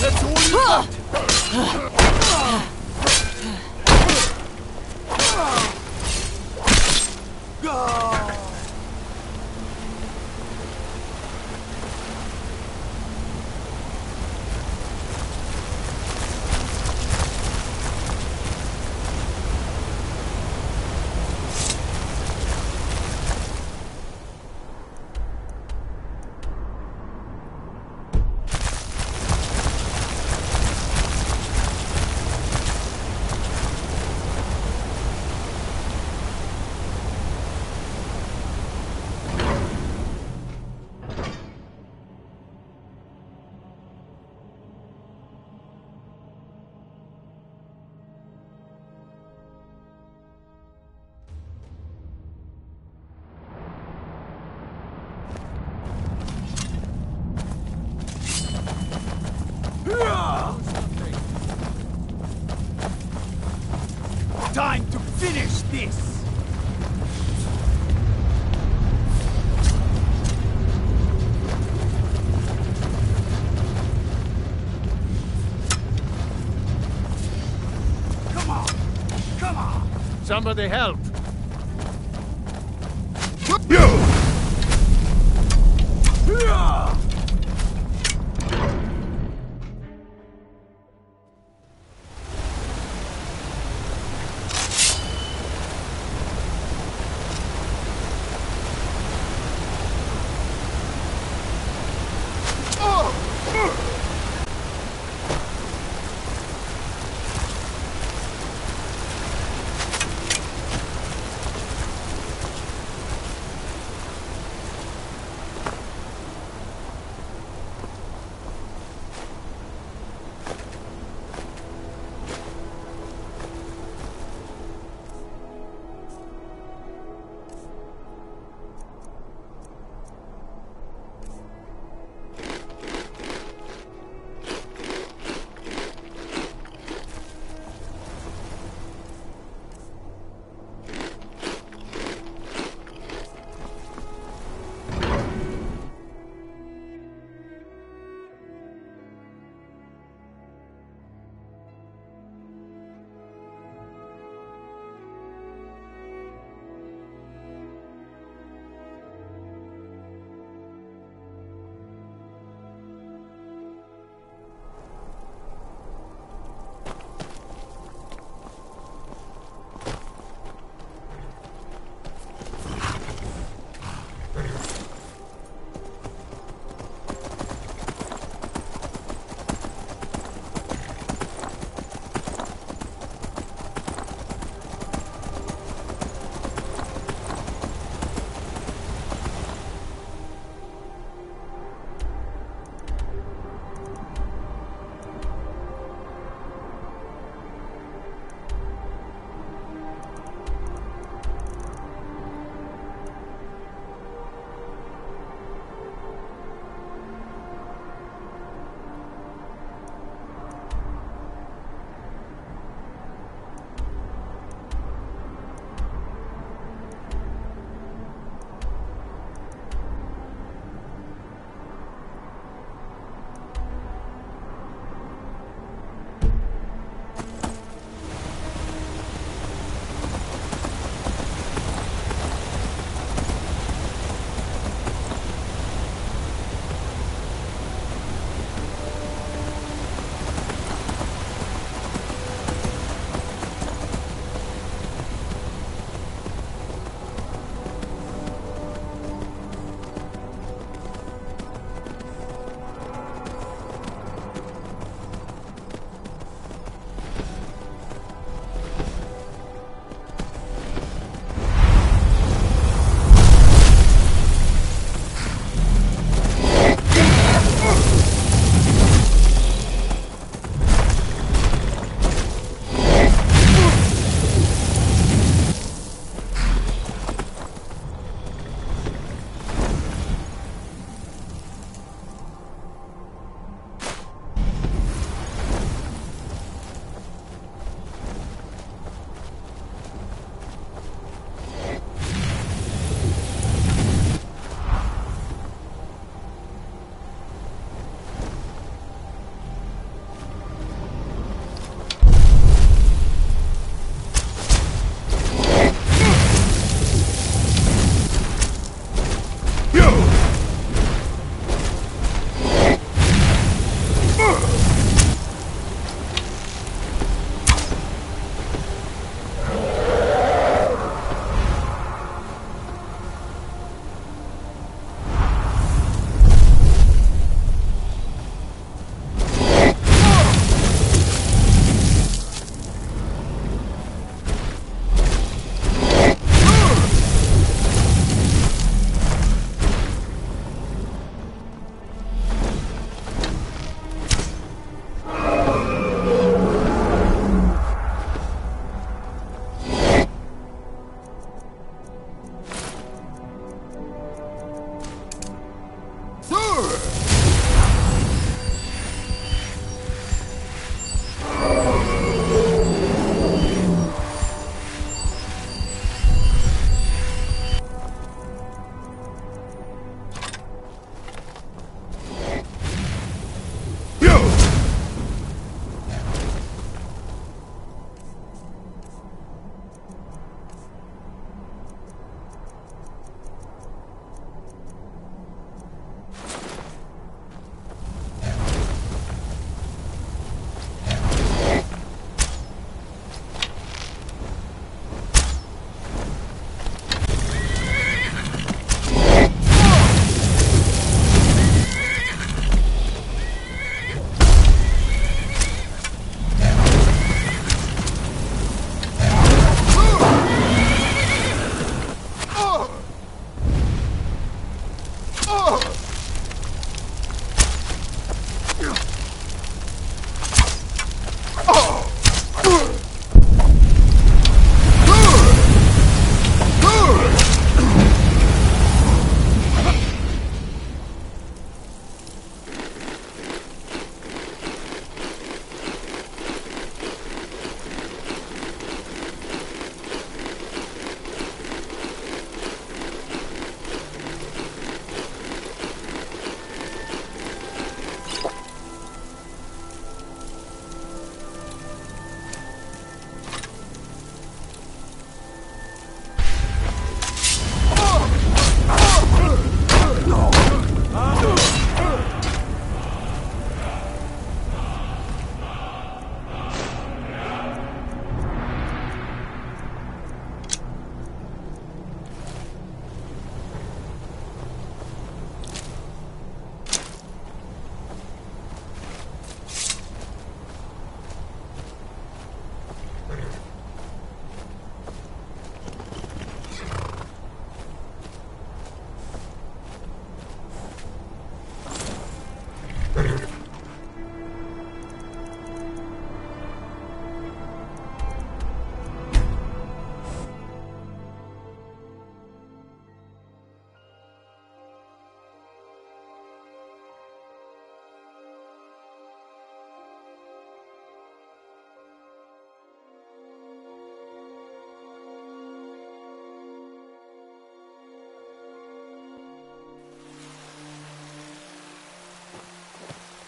S16: That's all you got! Time to finish this! Come on! Come on!
S13: Somebody help!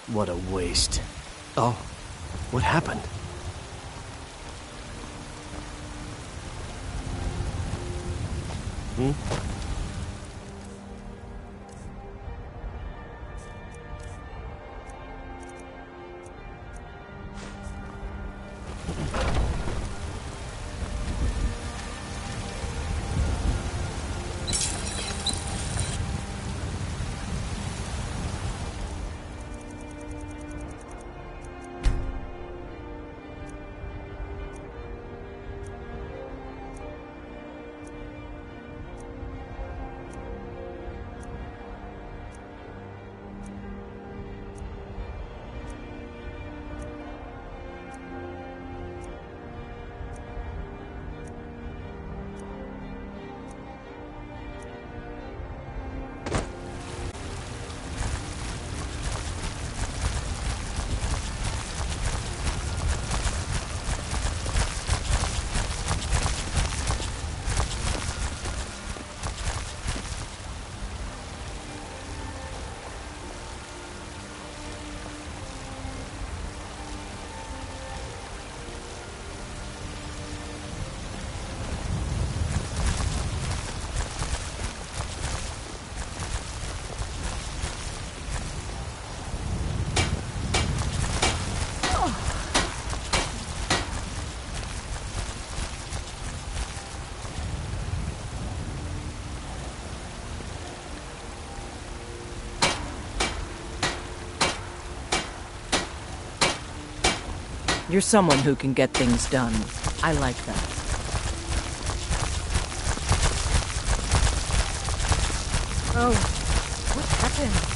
S12: What a waste. Oh, what happened? Hmm?
S9: You're someone who can get things done. I like that.
S17: Oh, what happened?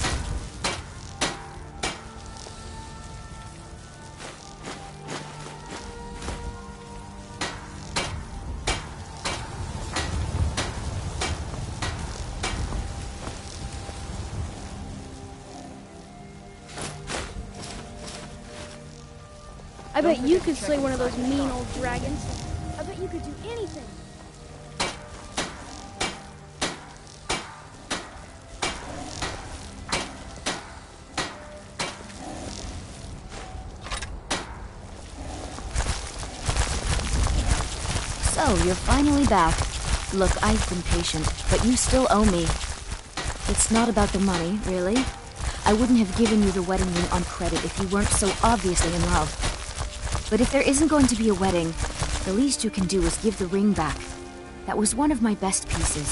S22: I bet you could slay one of those mean old dragons. I bet you could do anything.
S1: So, you're finally back. Look, I've been patient, but you still owe me. It's not about the money, really. I wouldn't have given you the wedding ring on credit if you weren't so obviously in love. But if there isn't going to be a wedding, the least you can do is give the ring back. That was one of my best pieces.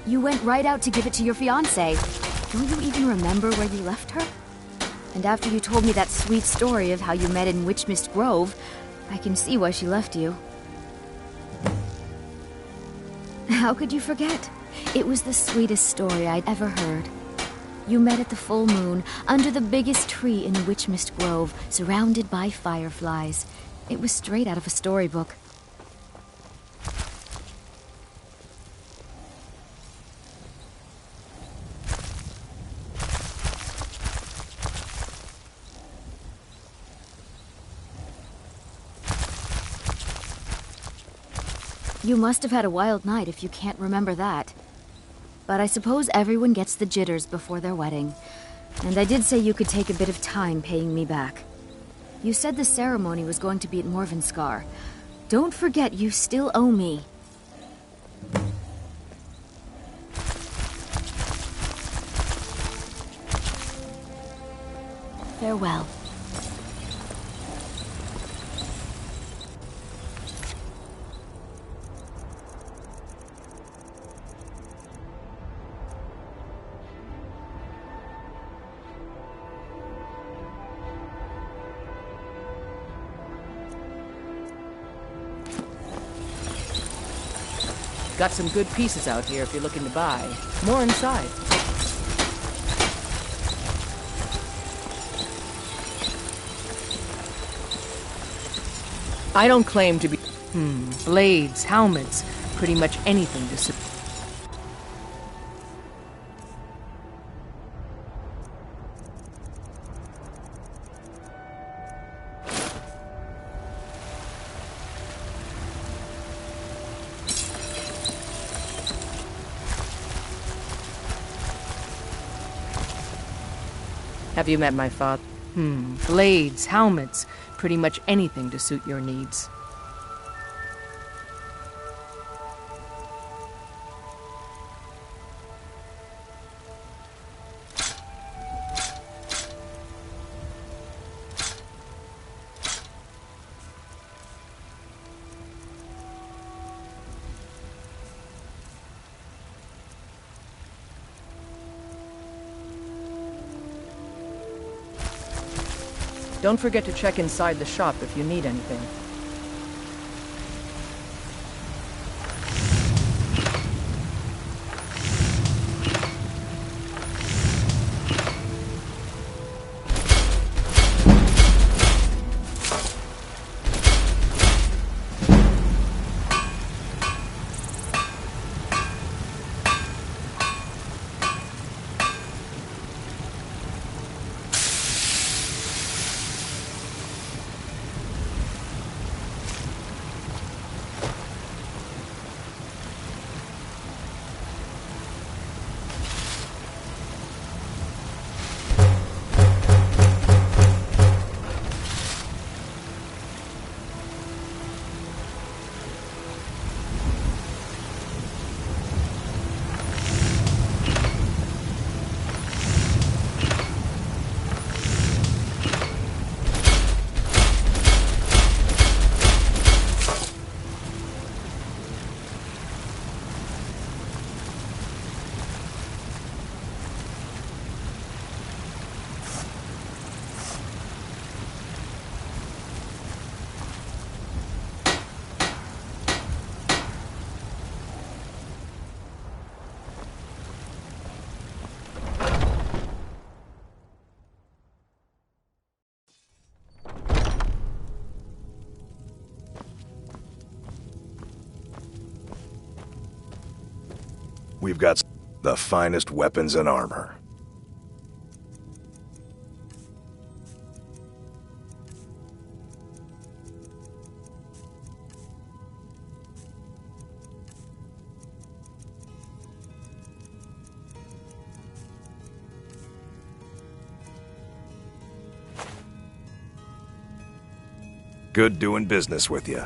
S1: You went right out to give it to your fiancée. Don't you even remember where you left her? And after you told me that sweet story of how you met in Witchmist Grove, I can see why she left you. How could you forget? It was the sweetest story I'd ever heard. You met at the full moon, under the biggest tree in Witchmist Grove, surrounded by fireflies. It was straight out of a storybook. You must have had a wild night if you can't remember that. But I suppose everyone gets the jitters before their wedding. And I did say you could take a bit of time paying me back. You said the ceremony was going to be at Morvenskar. Don't forget you still owe me. Farewell.
S9: Got some good pieces out here if you're looking to buy. More inside. I don't claim to be... blades, helmets, pretty much anything to support. Have you met my father? Blades, helmets, pretty much anything to suit your needs.
S6: Don't forget to check inside the shop if you need anything.
S4: We've got the finest weapons and armor. Good doing business with you.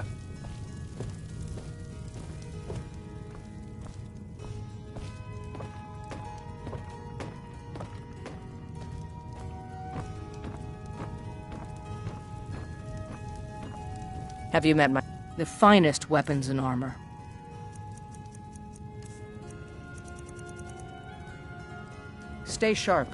S9: Have you met my... The finest weapons and armor.
S6: Stay sharp.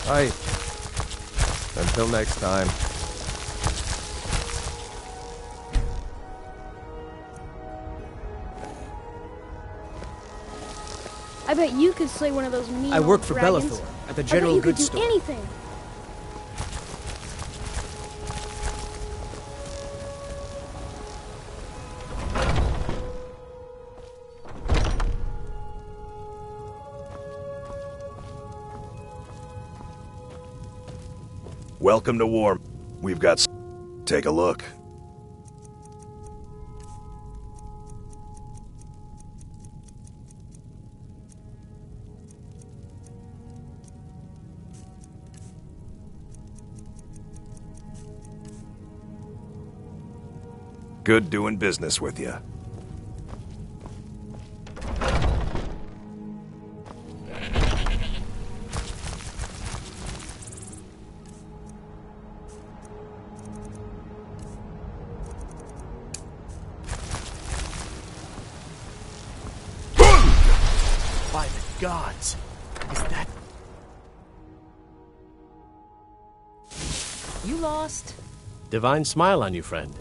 S3: Bye. Until next time.
S22: I bet you could slay one of those mean
S19: I work
S22: old
S19: for
S22: dragons.
S19: Bellathor at the
S22: I bet
S19: general
S22: you could
S19: goods
S22: do
S19: store.
S22: anything.
S4: Welcome to war. We've got... Take a look. Good doing business with you.
S19: By the gods. Is that...
S9: You lost?
S12: Divine smile on you, friend.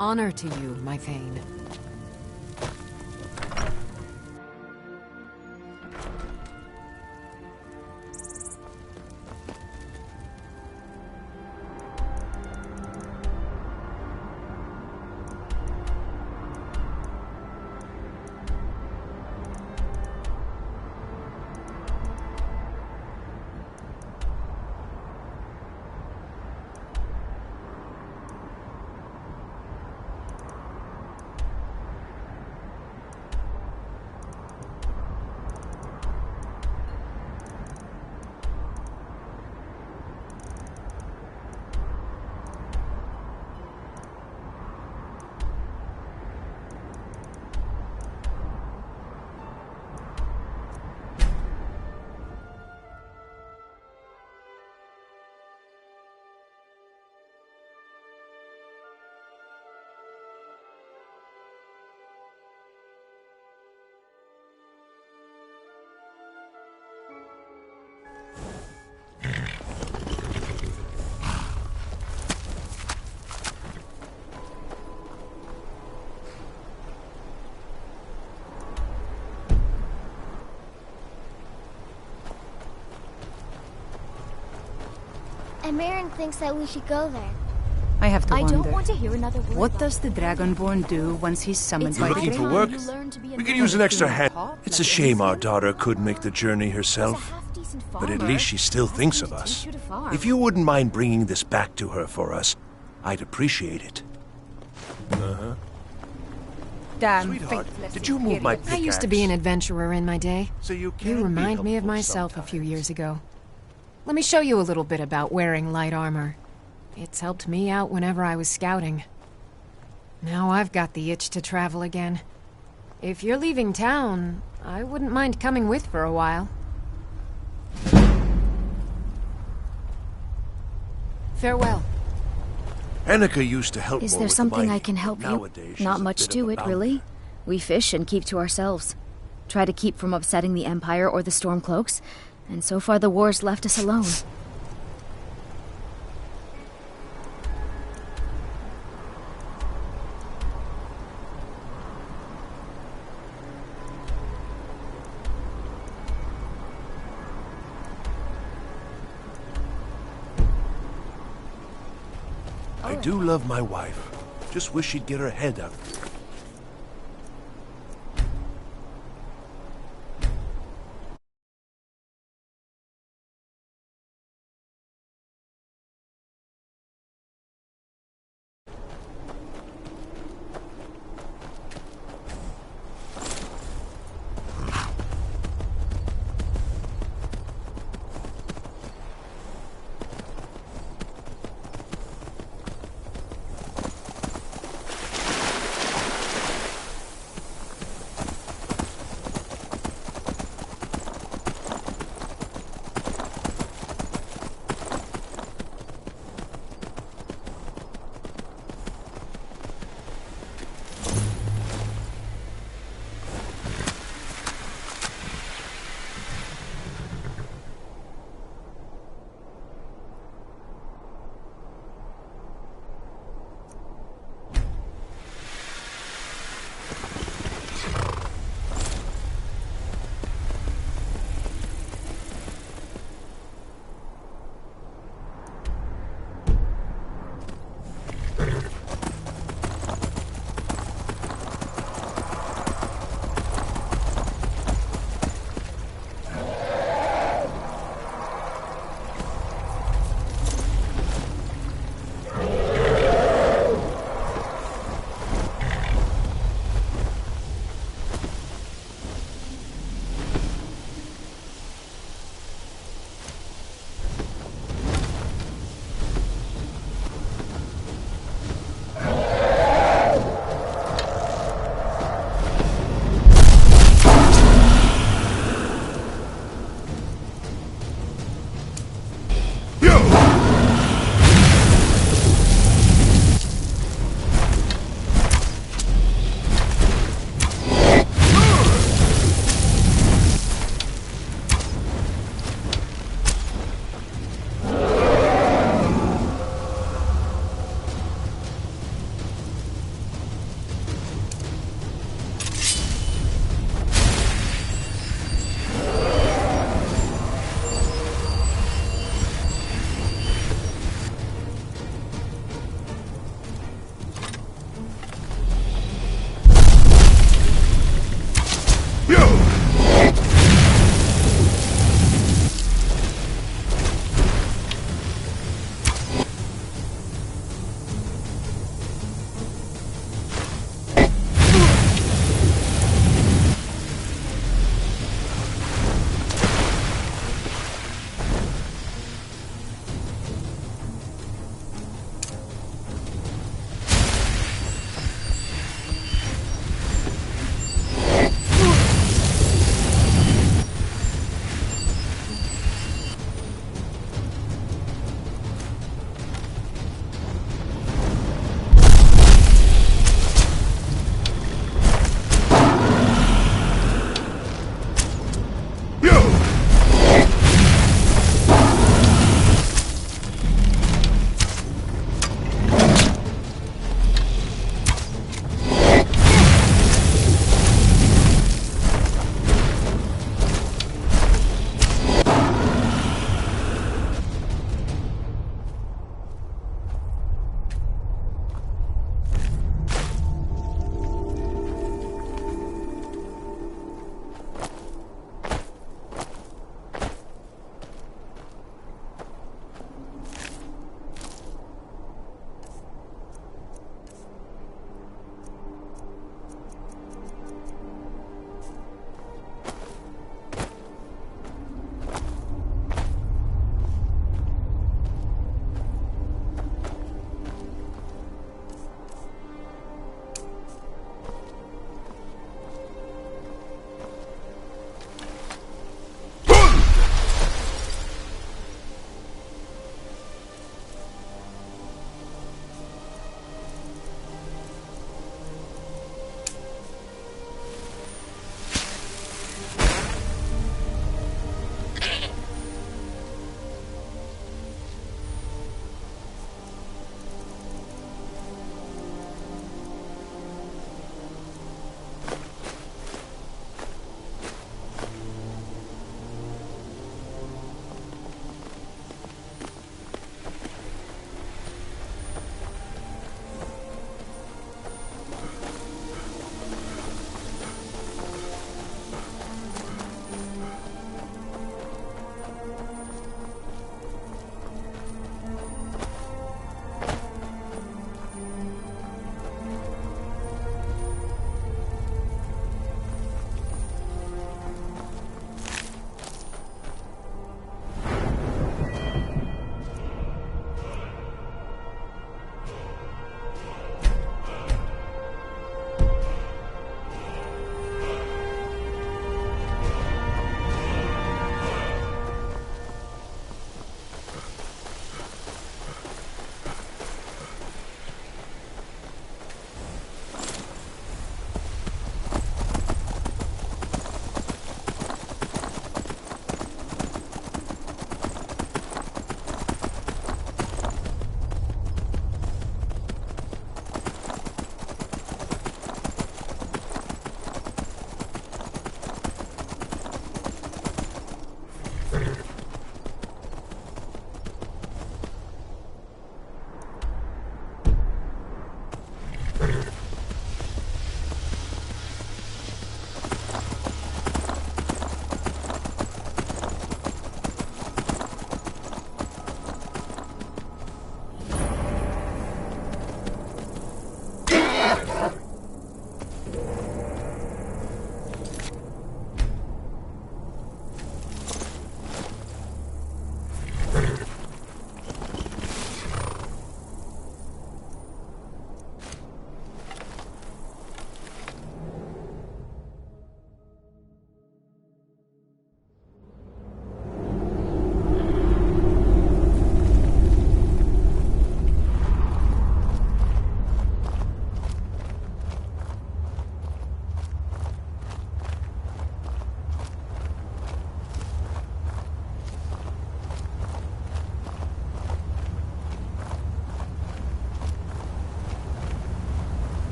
S17: Honor to you, my Thane.
S22: And Marin thinks that we should go there.
S6: I have to wonder.
S22: I don't want to hear another word.
S6: What does the Dragonborn do once he's summoned
S4: You're
S6: by
S4: looking for work? We could use an extra hand. It's a shame our daughter couldn't make the journey herself. But at least she still thinks of us. If you wouldn't mind bringing this back to her for us, I'd appreciate it. Uh-huh.
S6: Damn,
S4: Sweetheart, did you move my pickaxe?
S17: I used to be an adventurer in my day.
S4: So you
S17: remind me of myself a few years ago. Let me show you a little bit about wearing light armor. It's helped me out whenever I was scouting. Now I've got the itch to travel again. If you're leaving town, I wouldn't mind coming with for a while. Farewell.
S4: Annika used to help
S1: Is
S4: more
S1: there
S4: with
S1: something
S4: the
S1: I can help you?
S4: Nowadays, she's
S1: Not
S4: a
S1: much
S4: bit
S1: to
S4: of a
S1: it,
S4: bounder.
S1: really. We fish and keep to ourselves. Try to keep from upsetting the Empire or the Stormcloaks, and so far the war's left us alone.
S4: I do love my wife. Just wish she'd get her head out of here.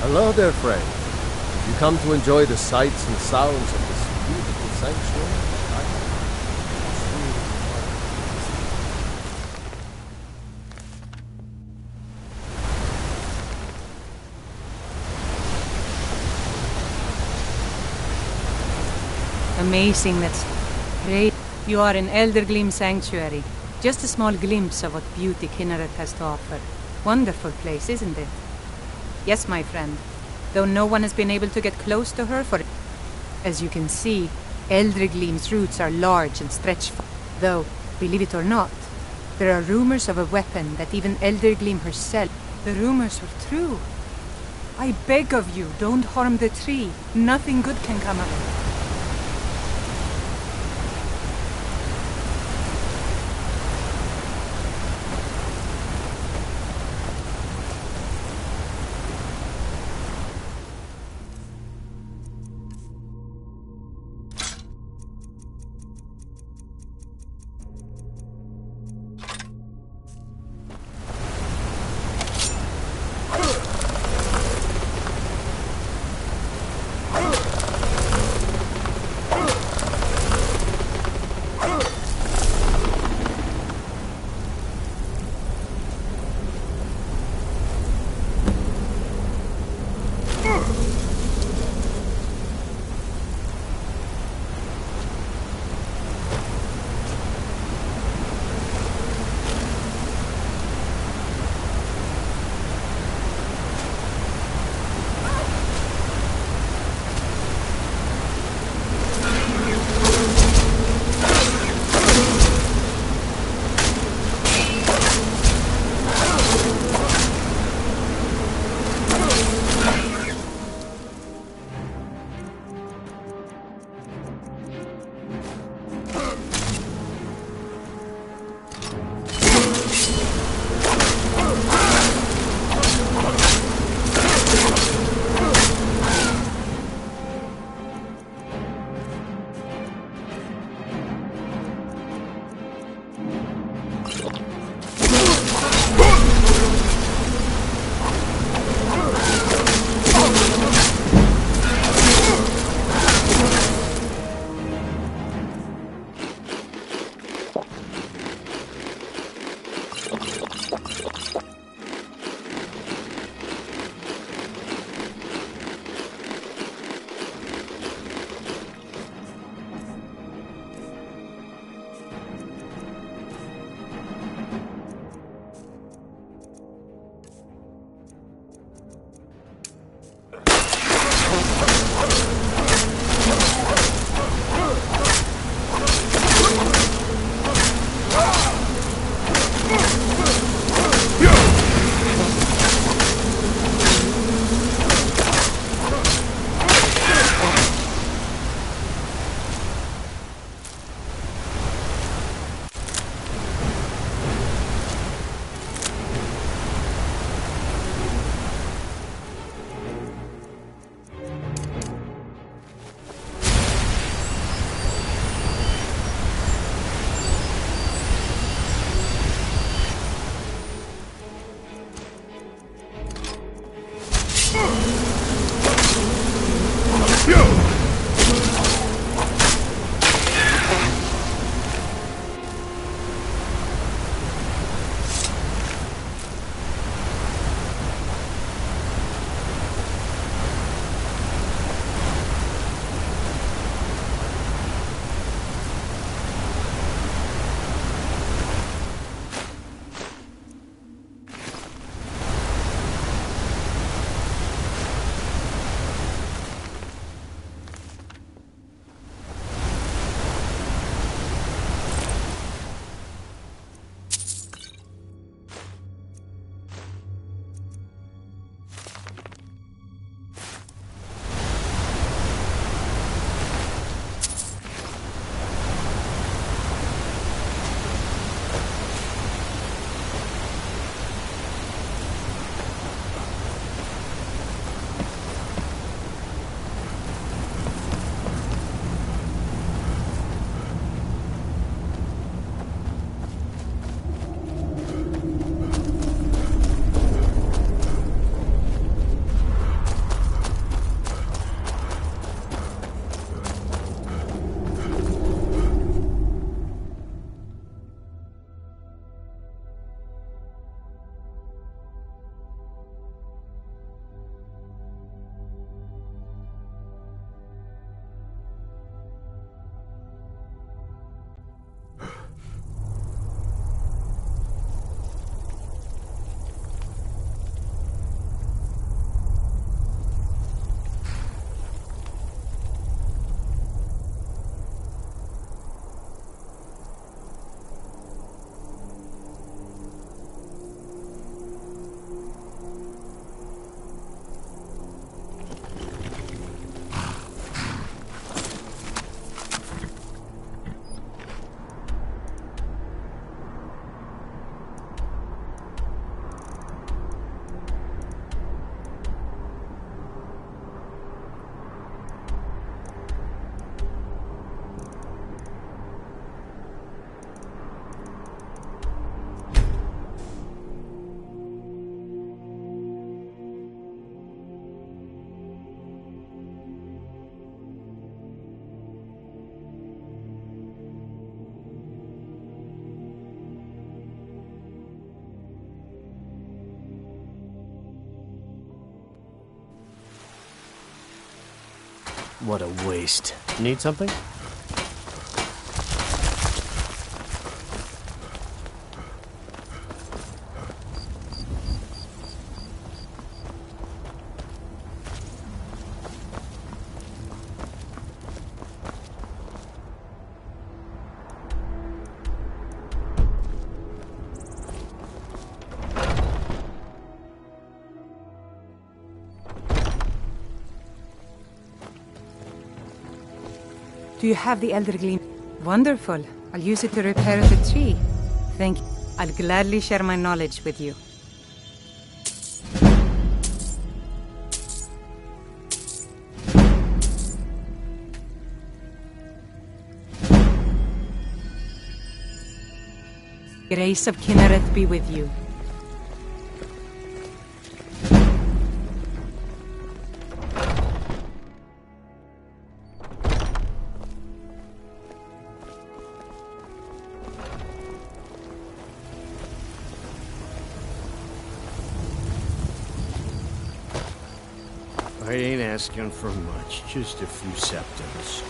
S3: Hello there, friend. You come to enjoy the sights and sounds of this beautiful sanctuary?
S7: Amazing, that's great. You are in Eldergleam Sanctuary. Just a small glimpse of what beauty Kinneret has to offer. Wonderful place, isn't it? Yes, my friend. Though no one has been able to get close to her for... As you can see, Eldergleam's roots are large and stretch far. Though, believe it or not, there are rumors of a weapon that even Eldergleam herself... The rumors were true. I beg of you, don't harm the tree. Nothing good can come of it.
S12: What a waste. Need something?
S7: Do you have the Elder Gleam? Wonderful. I'll use it to repair the tree. Thank you. I'll gladly share my knowledge with you. Grace of Kinnereth be with you.
S15: I ain't asking for much, just a few septums.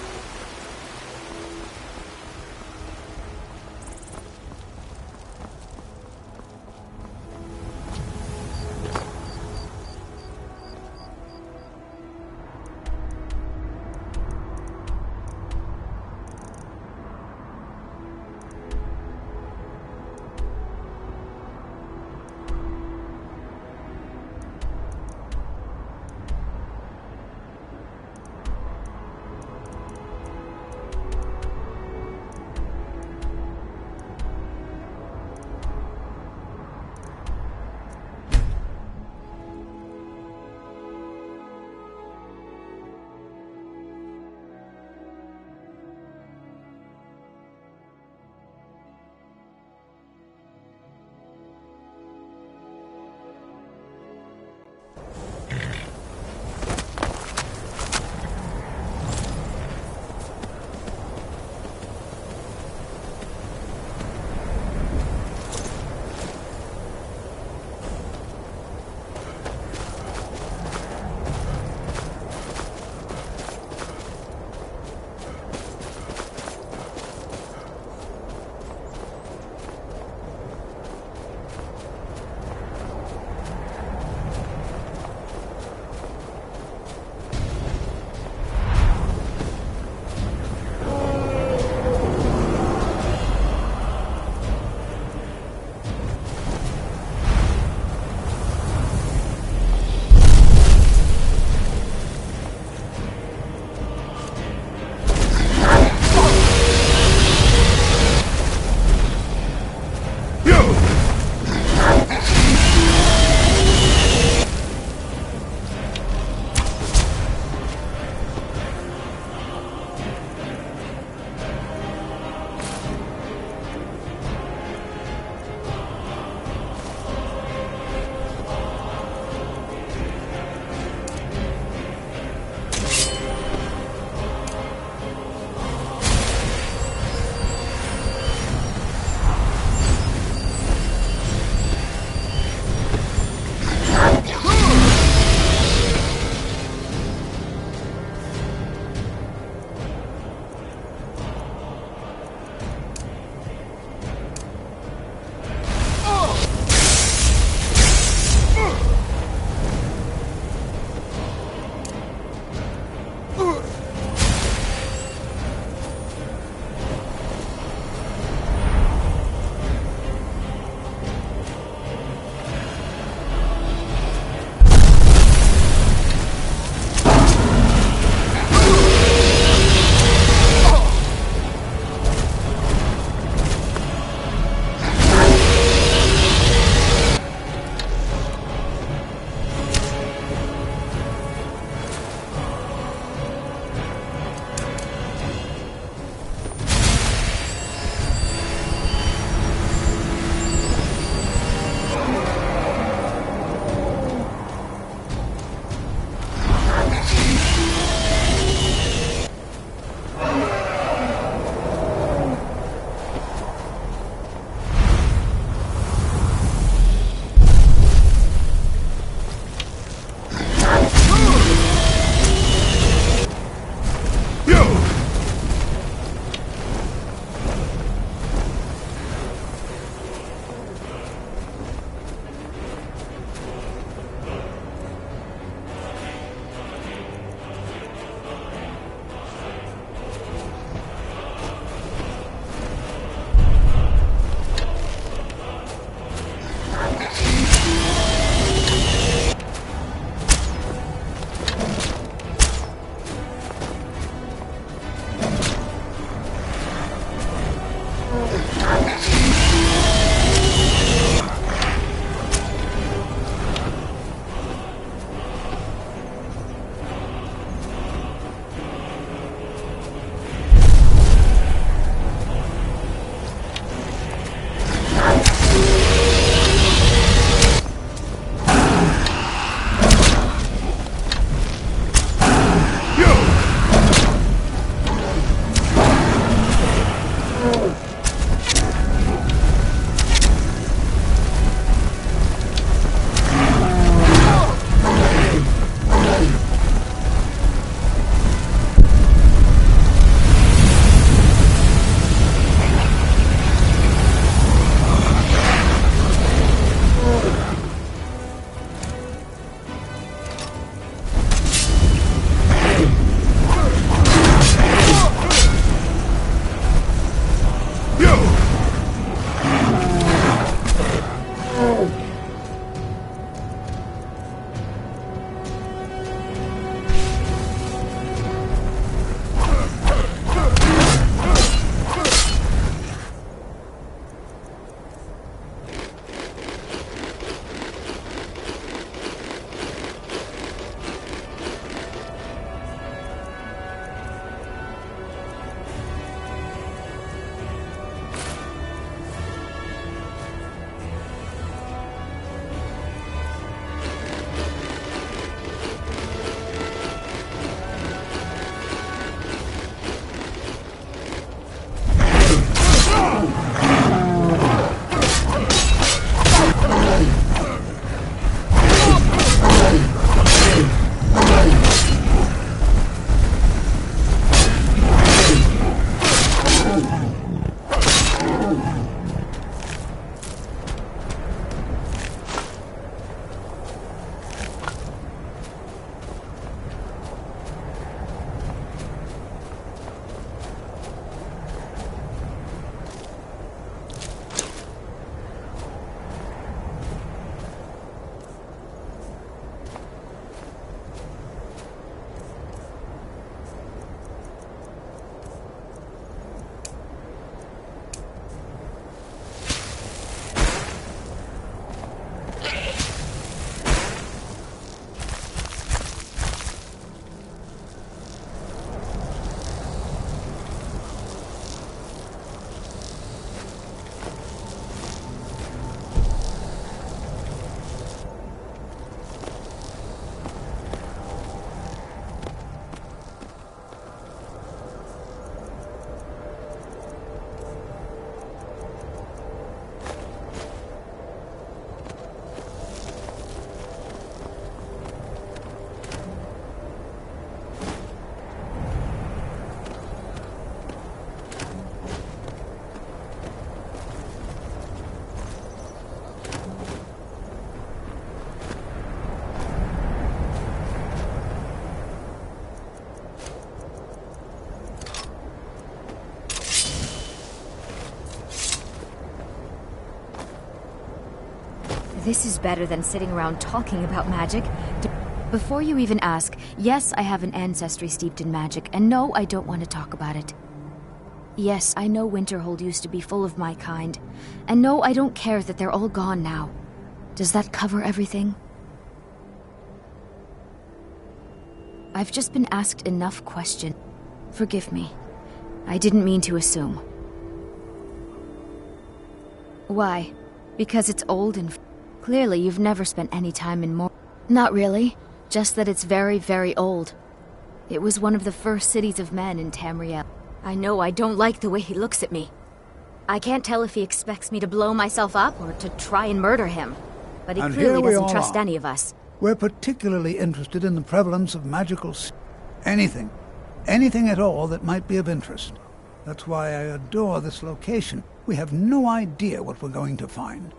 S1: This is better than sitting around talking about magic. Before you even ask, yes, I have an ancestry steeped in magic, and no, I don't want to talk about it. Yes, I know Winterhold used to be full of my kind, and no, I don't care that they're all gone now. Does that cover everything? I've just been asked enough questions. Forgive me. I didn't mean to assume. Why? Because it's old and... Clearly, you've never spent any time in Not really. Just that it's very, very old. It was one of the first cities of men in Tamriel. I know I don't like the way he looks at me. I can't tell if he expects me to blow myself up or to try and murder him. But he clearly doesn't trust any of us.
S5: We're particularly interested in the prevalence of magical... anything. Anything at all that might be of interest. That's why I adore this location. We have no idea what we're going to find.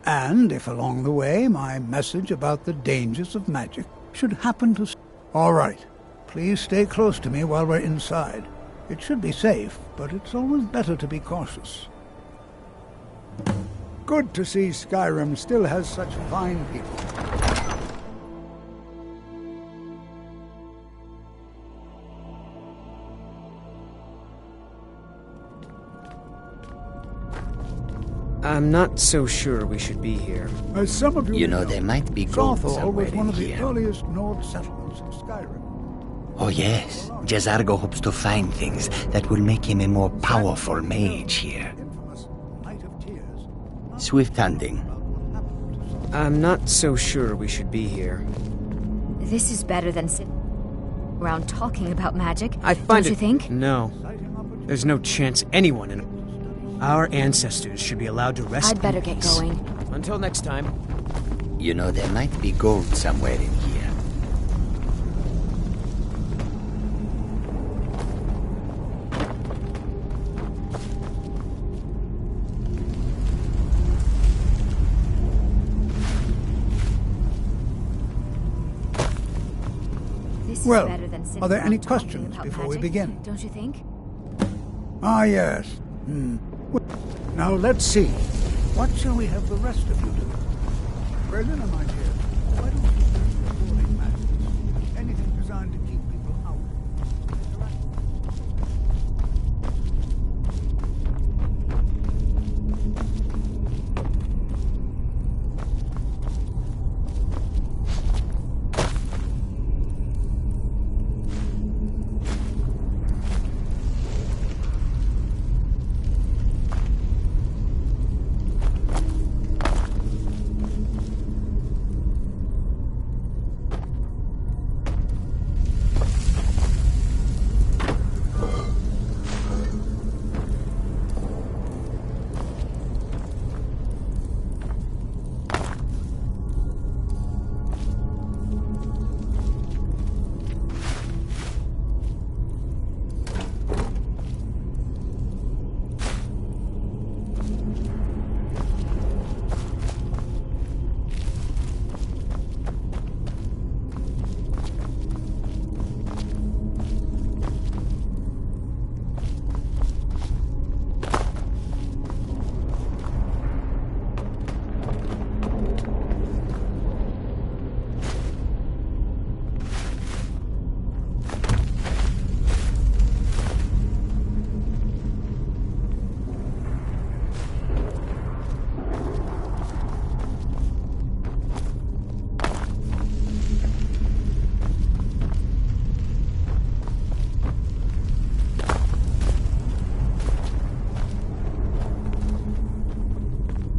S5: And if along the way my message about the dangers of magic should happen to... All right. Please stay close to me while we're inside. It should be safe, but it's always better to be cautious. Good to see Skyrim still has such fine people.
S12: I'm not so sure we should be here.
S5: As some of
S15: you know, there might be gold somewhere
S5: was one of the
S15: here.
S5: earliest Nord settlements of Skyrim.
S15: Oh yes, Jazargo hopes to find things that will make him a more powerful mage here. Swift hunting.
S12: I'm not so sure we should be here.
S1: This is better than sitting around talking about magic.
S12: I find
S1: Don't you think?
S12: No. There's no chance anyone in... Our ancestors should be allowed to rest.
S1: I'd better get going.
S12: Until next time.
S15: You know, there might be gold somewhere in here.
S5: Well, are there any questions before we begin?
S1: Don't you think?
S5: Ah, yes. Now, let's see. What shall we have the rest of you do? Berliner, my dear, why don't you do recording matches? Anything designed to keep people out.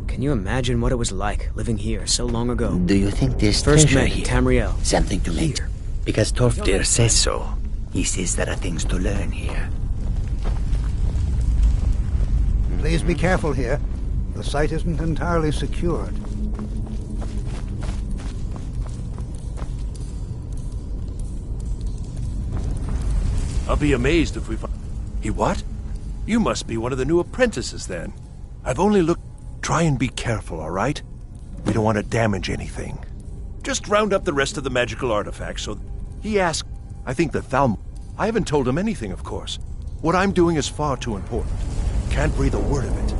S12: Can you imagine what it was like living here so long ago?
S15: Do you think there's
S12: First
S15: treasure
S12: met
S15: here?
S12: in Tamriel.
S15: Something to make. Because Torfdir says so. He says there are things to learn here.
S5: Please be careful here. The site isn't entirely secured.
S4: I'll be amazed if we find... He what? You must be one of the new apprentices, then. I've only looked... Try and be careful, all right? We don't want to damage anything. Just round up the rest of the magical artifacts, so... He asked... I think the Thalm... I haven't told him anything, of course. What I'm doing is far too important. Can't breathe a word of it.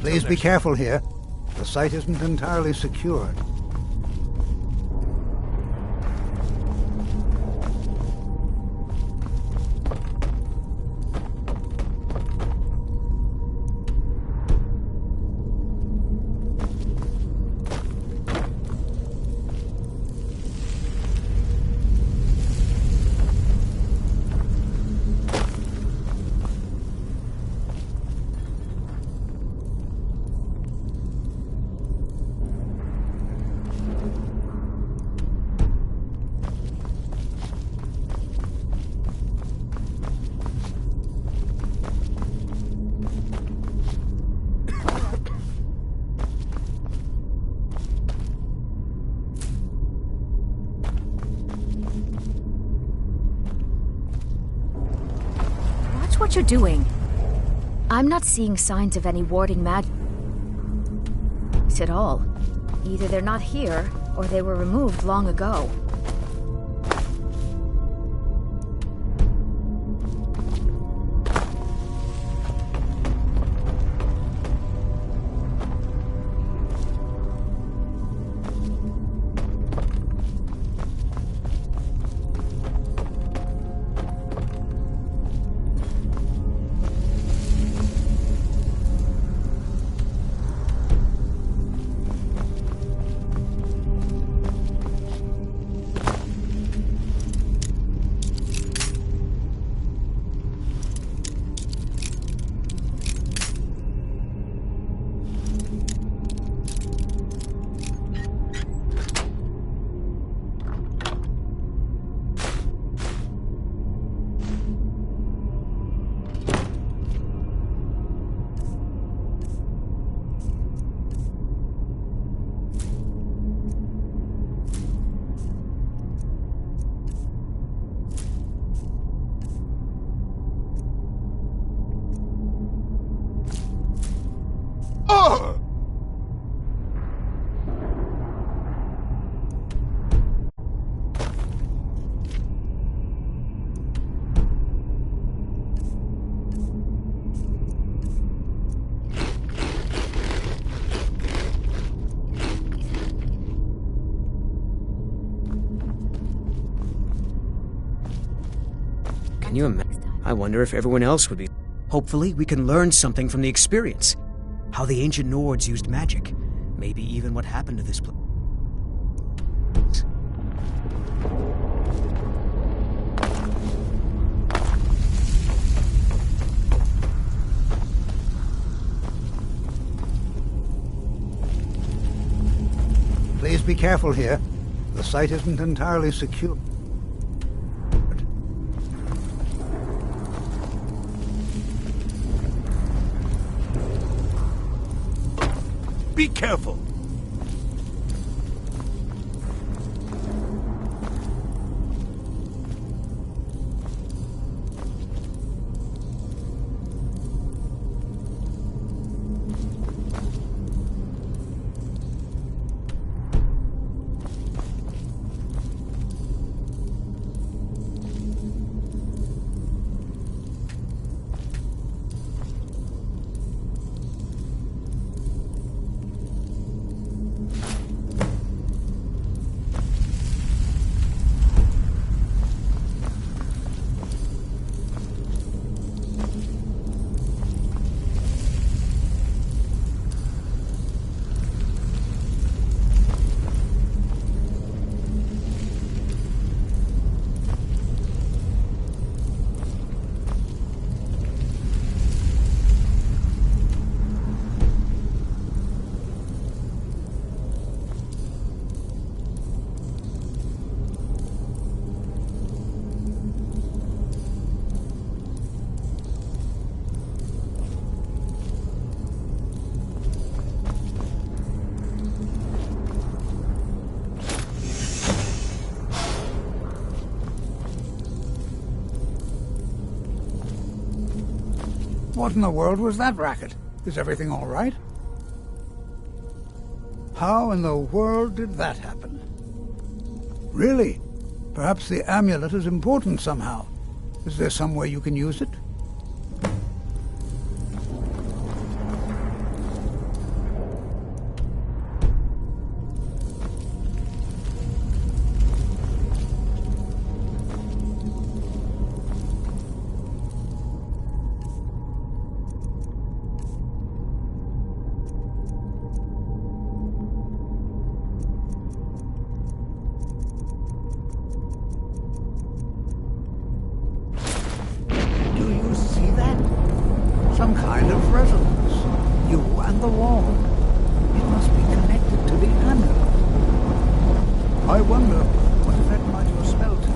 S5: Please be careful here. The site isn't entirely secured.
S1: What you're doing? I'm not seeing signs of any warding magic at all. Either they're not here, or they were removed long ago.
S11: Can you imagine? I wonder if everyone else would be. Hopefully, we can learn something from the experience. How the ancient Nords used magic. Maybe even what happened to this place.
S5: Please be careful here. The site isn't entirely secure.
S4: Be careful!
S5: What in the world was that racket? Is everything all right? How in the world did that happen? Really? Perhaps the amulet is important somehow. Is there some way you can use it? Some kind of resonance. You and the wall. It must be connected to the amulet. I wonder what effect might your spell take.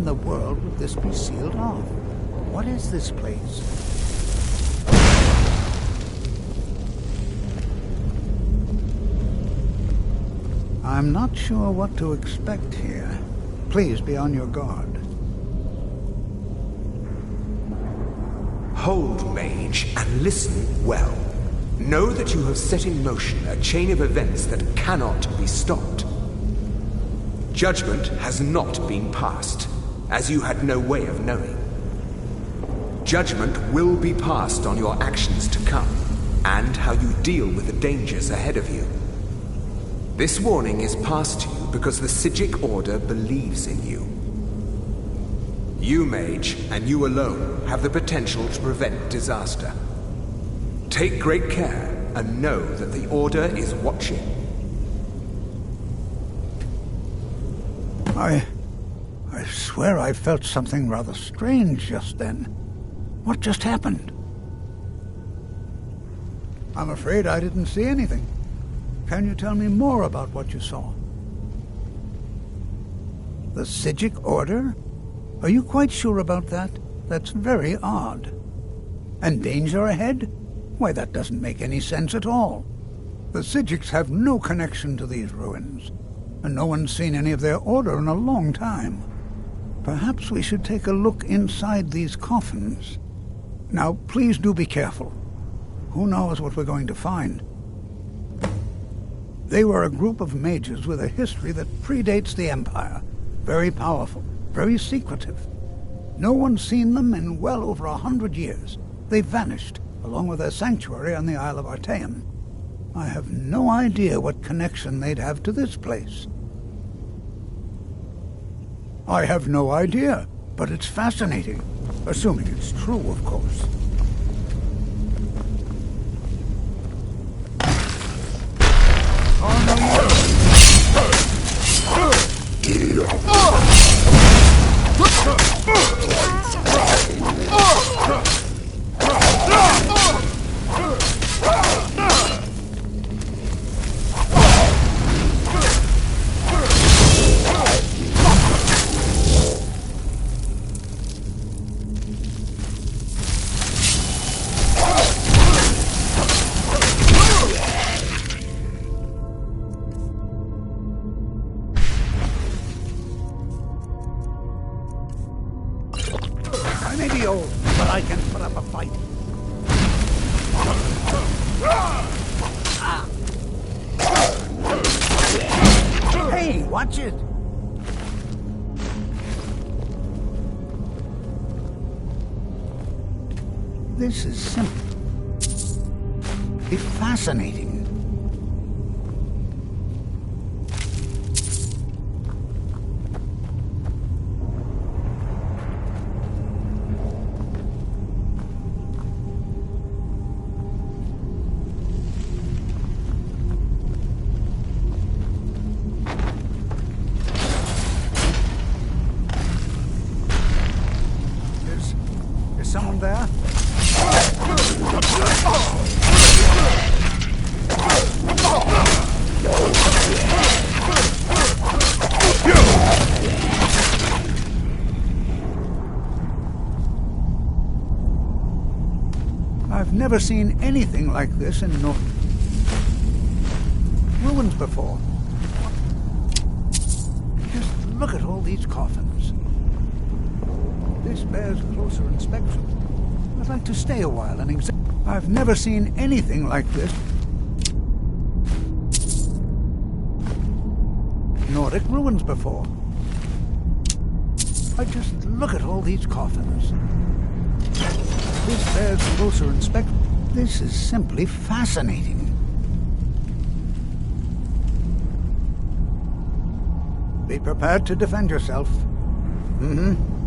S5: The world would this be sealed off? What is this place? I'm not sure what to expect here. Please be on your guard.
S10: Hold, mage, and listen well. Know that you have set in motion a chain of events that cannot be stopped. Judgment has not been passed, as you had no way of knowing. Judgment will be passed on your actions to come, and how you deal with the dangers ahead of you. This warning is passed to you because the Psijic Order believes in you. You, mage, and you alone, have the potential to prevent disaster. Take great care, and know that the Order is watching.
S5: I swear I felt something rather strange just then. What just happened? I'm afraid I didn't see anything. Can you tell me more about what you saw? The Psijic Order? Are you quite sure about that? That's very odd. And danger ahead? Why, that doesn't make any sense at all. The Psijics have no connection to these ruins, and no one's seen any of their order in a long time. Perhaps we should take a look inside these coffins. Now, please do be careful. Who knows what we're going to find? They were a group of mages with a history that predates the Empire. Very powerful, very secretive. No one's seen them in well over 100 years. They vanished, along with their sanctuary on the Isle of Artaeum. I have no idea what connection they'd have to this place. I have no idea, but it's fascinating. Assuming it's true, of course. I may be old, but I can put up a fight. Hey, watch it! This is simple. It's fascinating. Is someone there? I've never seen anything like this in North ruins before. Just look at all these coffins. This bears closer inspection. I'd like to stay a while and examine. I've never seen anything like this. Nordic ruins before. I just look at all these coffins. This bears closer inspection. This is simply fascinating. Be prepared to defend yourself. Mm-hmm.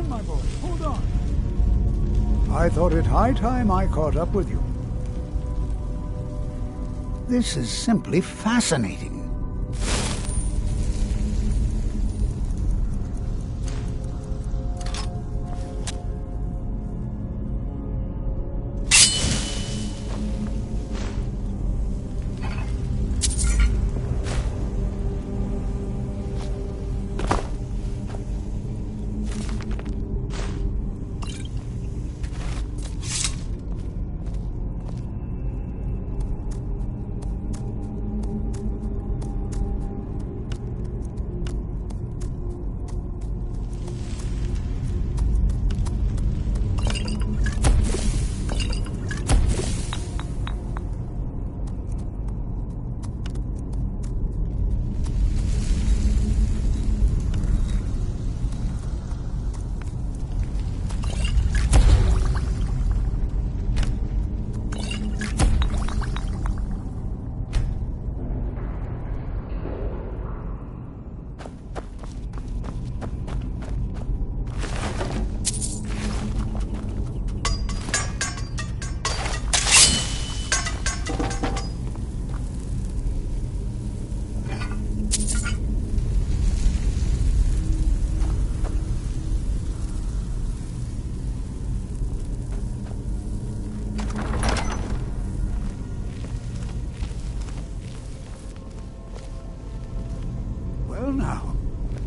S5: on, my boy. Hold on. I thought it high time I caught up with you. This is simply fascinating.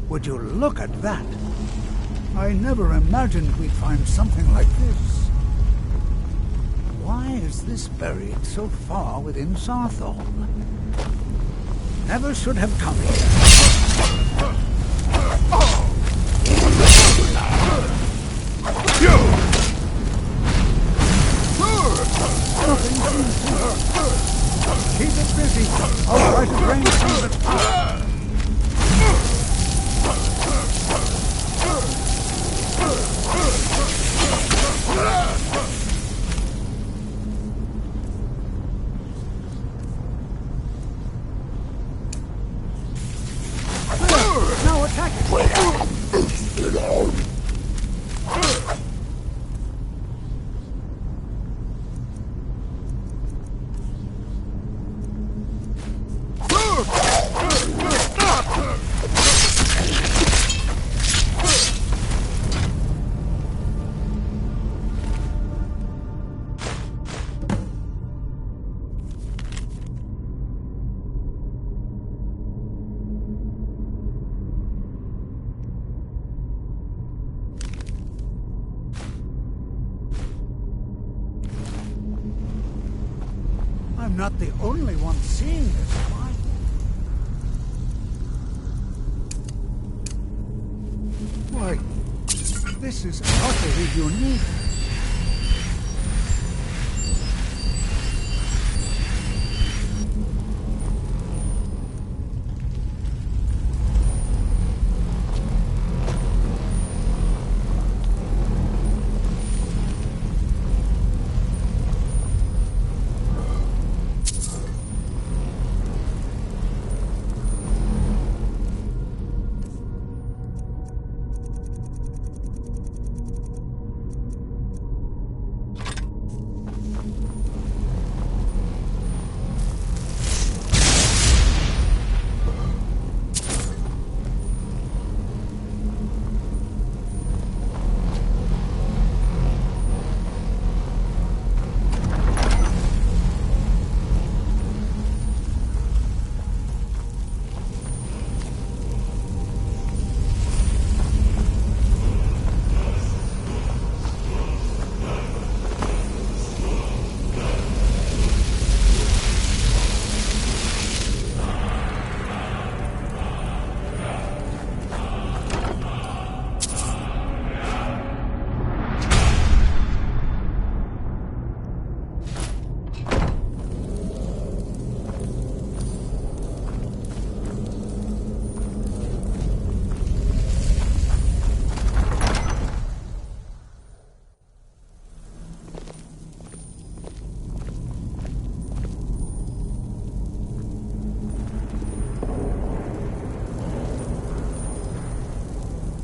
S5: Would you look at that? I never imagined we'd find something like this. Why is this buried so far within Sarthorn? Never should have come here. Nothing seems to hurt. Keep it busy. I'll try to drain some of its power. Now attack it! I'm not the only one seeing this, am I? Why, this is utterly unique.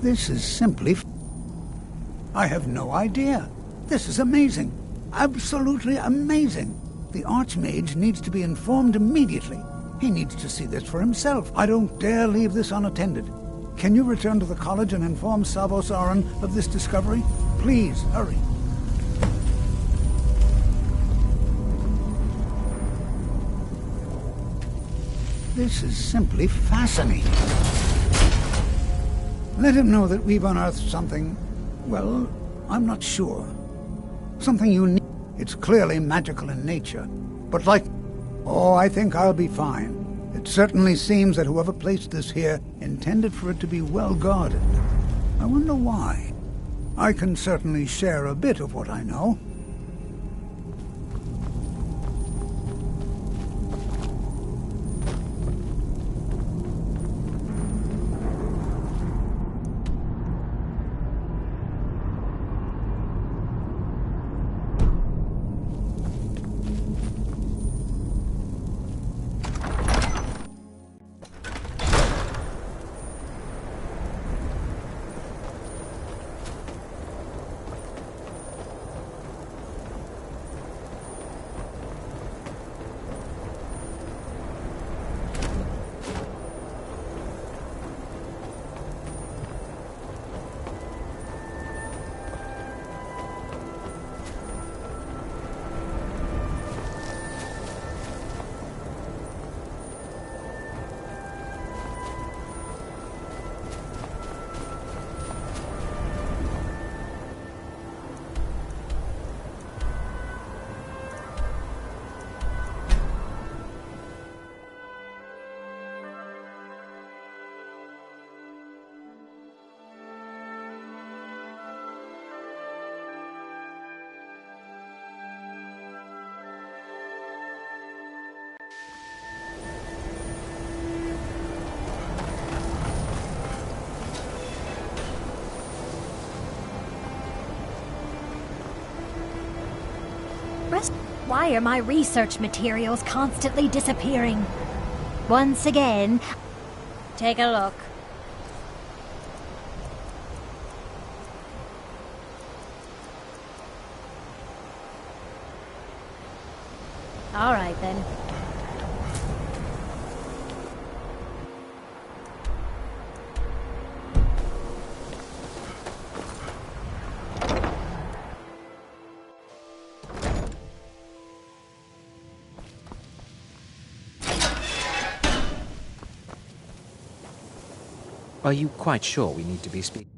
S5: This is simply... I have no idea. This is amazing. Absolutely amazing. The Archmage needs to be informed immediately. He needs to see this for himself. I don't dare leave this unattended. Can you return to the college and inform Savos Aran of this discovery? Please, hurry. This is simply fascinating. Let him know that we've unearthed something, well, I'm not sure. Something unique. It's clearly magical in nature. But oh, I think I'll be fine. It certainly seems that whoever placed this here intended for it to be well guarded. I wonder why. I can certainly share a bit of what I know.
S14: Why are my research materials constantly disappearing? Once again, take a look. All right then.
S21: Are you quite sure we need to be speaking?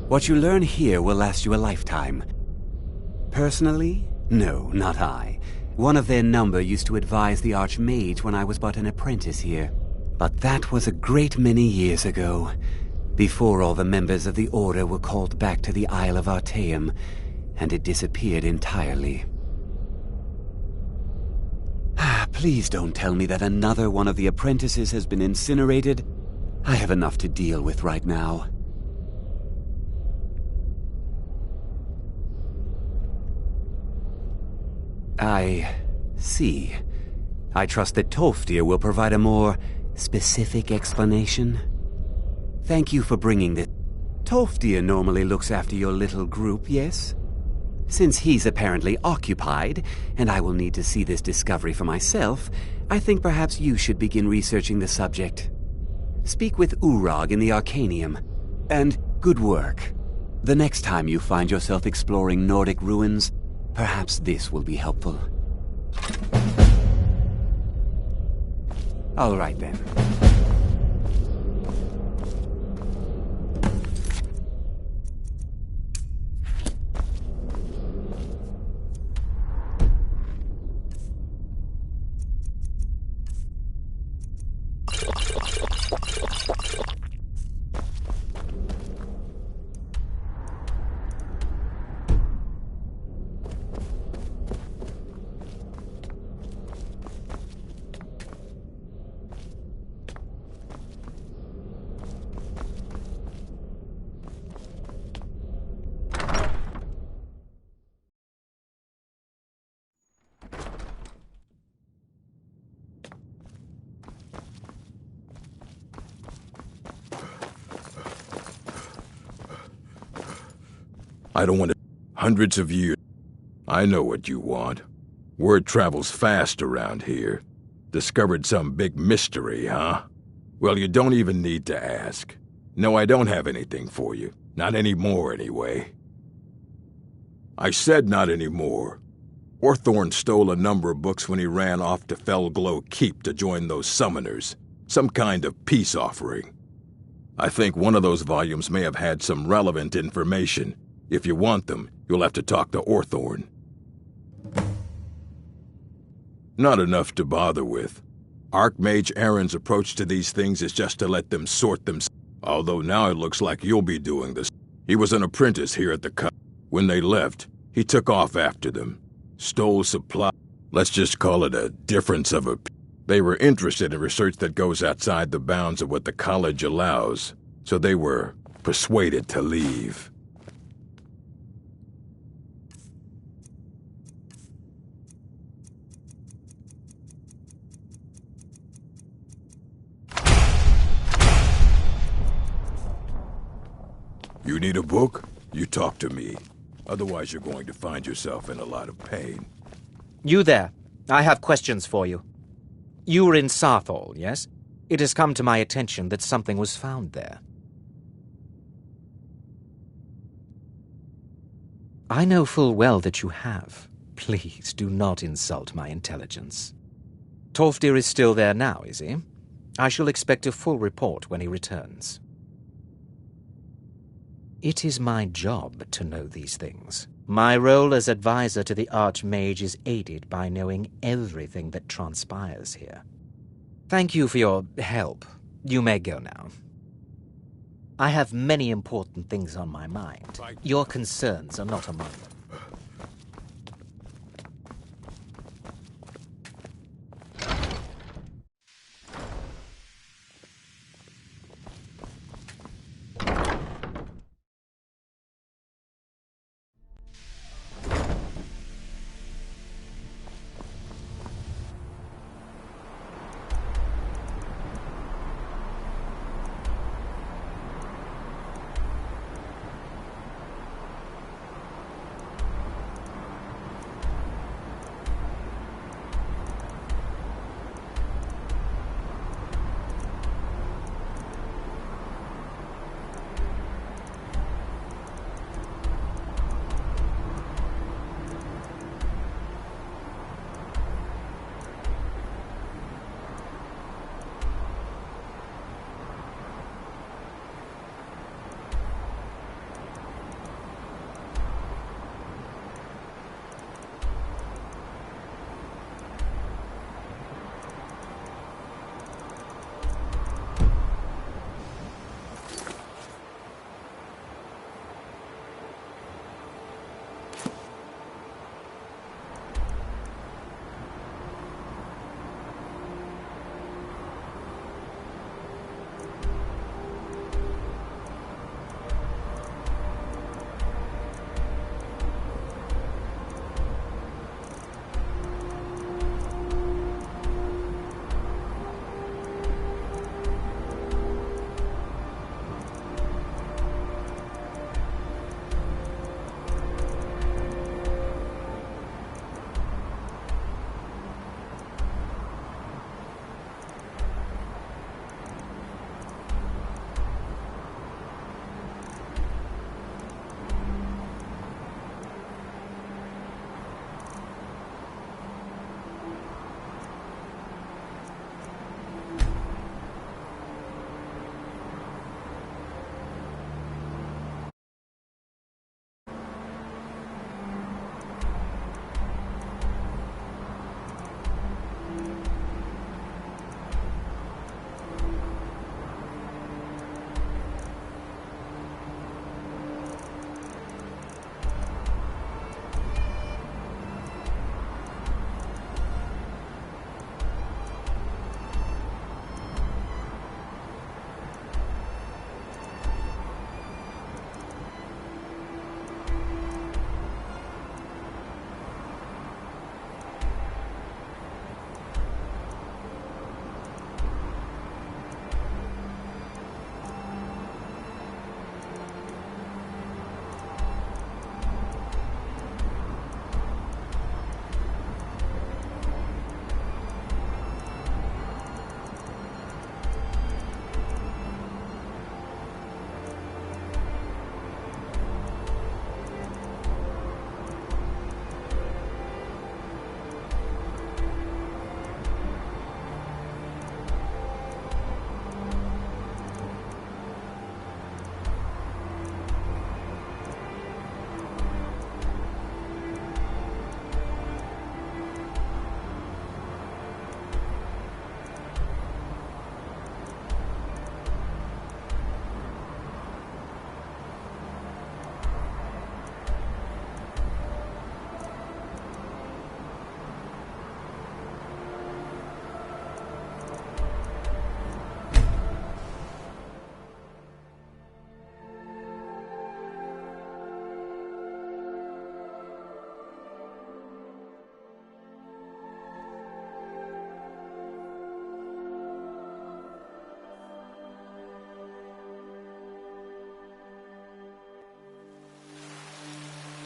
S23: What you learn here will last you a lifetime. Personally, no, not I. One of their number used to advise the Archmage when I was but an apprentice here. But that was a great many years ago, before all the members of the Order were called back to the Isle of Artaeum, and it disappeared entirely. Please don't tell me that another one of the apprentices has been incinerated. I have enough to deal with right now. I see. I trust that Tolfdir will provide a more specific explanation. Thank you for bringing this. Tolfdir normally looks after your little group, yes? Since he's apparently occupied, and I will need to see this discovery for myself, I think perhaps you should begin researching the subject. Speak with Urag in the Arcanium, and good work. The next time you find yourself exploring Nordic ruins, perhaps this will be helpful. All right then.
S2: I don't want to... Hundreds of years. I know what you want. Word travels fast around here. Discovered some big mystery, huh? Well, you don't even need to ask. No, I don't have anything for you. Not anymore, anyway. I said not anymore. Orthorn stole a number of books when he ran off to Felglow Keep to join those summoners. Some kind of peace offering. I think one of those volumes may have had some relevant information. If you want them, you'll have to talk to Orthorn. Not enough to bother with. Archmage Aaron's approach to these things is just to let them sort them. Although now it looks like you'll be doing this. He was an apprentice here at the cut. When they left, he took off after them. Stole supply. Let's just call it a difference of a... They were interested in research that goes outside the bounds of what the college allows, so they were persuaded to leave. You need a book? You talk to me. Otherwise you're going to find yourself in a lot of pain.
S21: You there. I have questions for you. You were in Sarthal, yes? It has come to my attention that something was found there. I know full well that you have. Please do not insult my intelligence. Tolfdir is still there now, is he? I shall expect a full report when he returns. It is my job to know these things. My role as advisor to the Archmage is aided by knowing everything that transpires here. Thank you for your help. You may go now. I have many important things on my mind. Your concerns are not among them.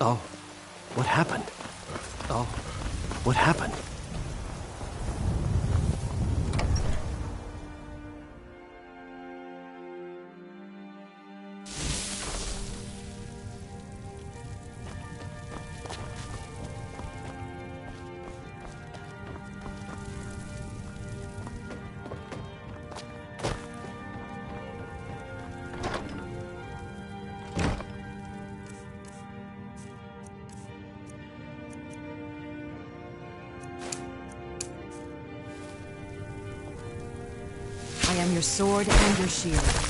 S12: Oh, what happened? Oh, what happened?
S17: I am your sword and your shield.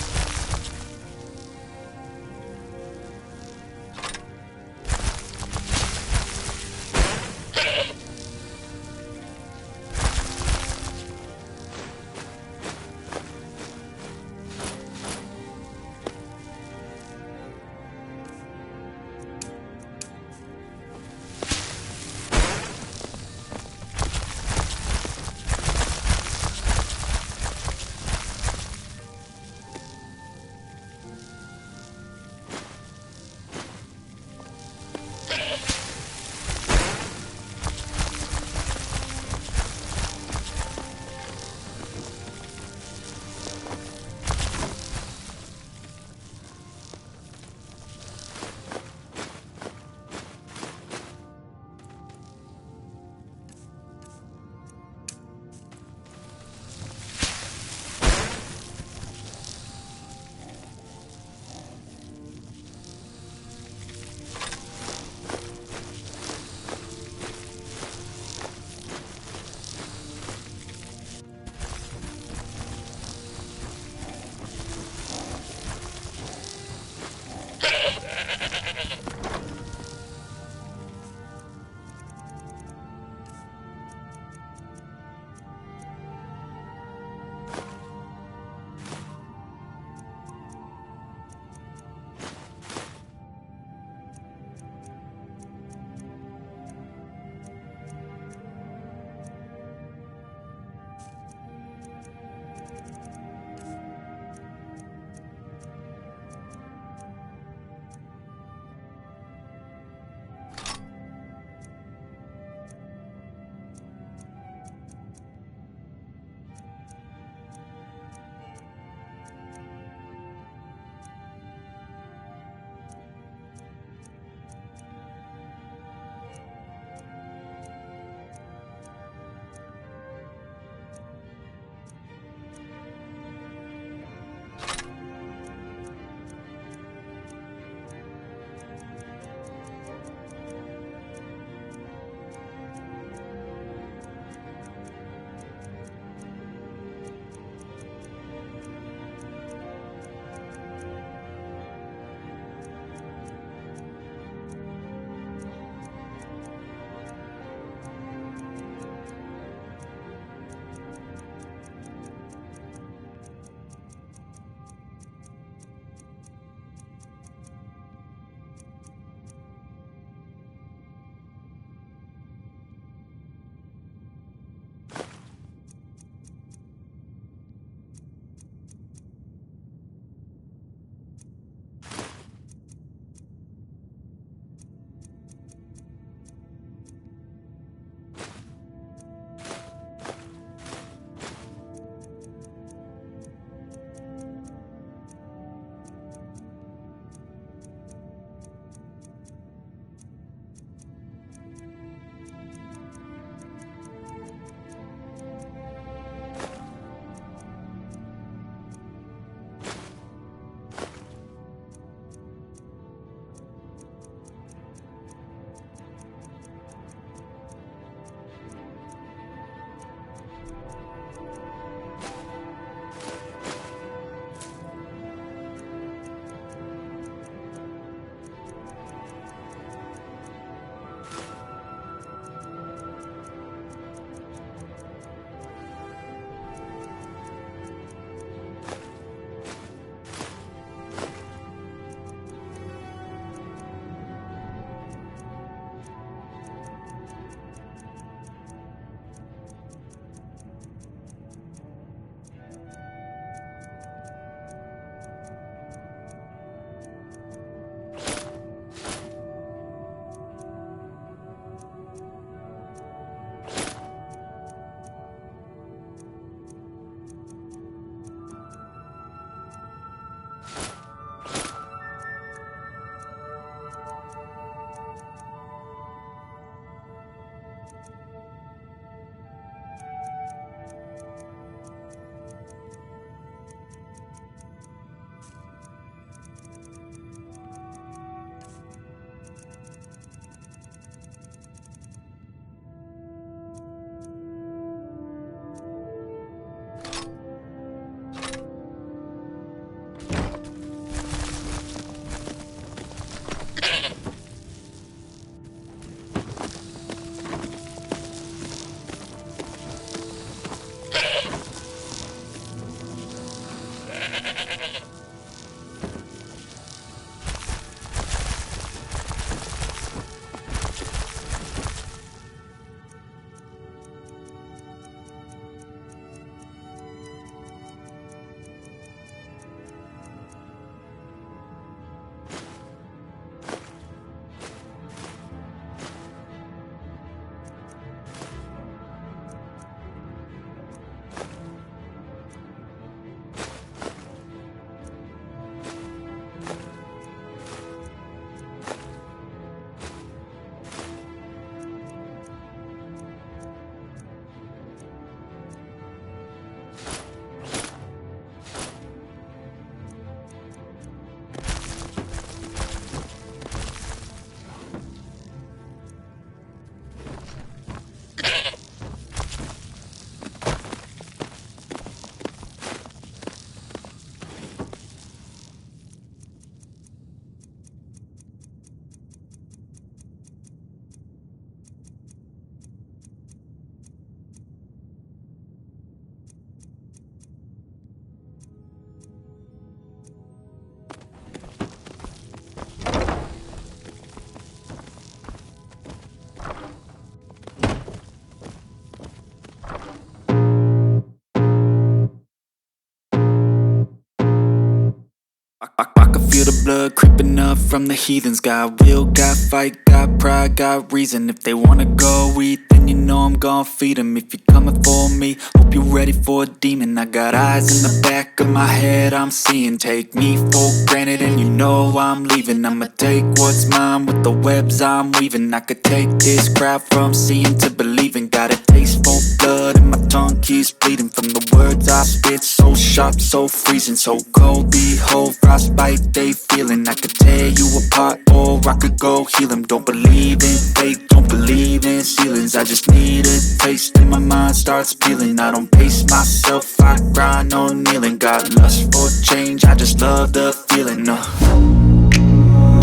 S8: I can feel the blood creeping up from the heathens. Got will, got fight, got pride, got reason. If they wanna go eat, then you know I'm gon' feed them. If you're coming for me, hope you're ready for a demon. I got eyes in the back of my head, I'm seeing. Take me for granted and you know I'm leaving. I'ma take what's mine with the webs I'm weaving. I could take this crowd from seeing to believing. Got a taste for blood and my tongue keeps bleeding. From the words I spit, so sharp, so freezing, so cold. Behold, frostbite they feeling. I could tear you apart or I could go heal them. Don't believe in fate, don't believe in ceilings. I just need a taste and my mind starts peeling. I don't pace myself, I grind on kneeling. Got lust for change, I just love the feeling.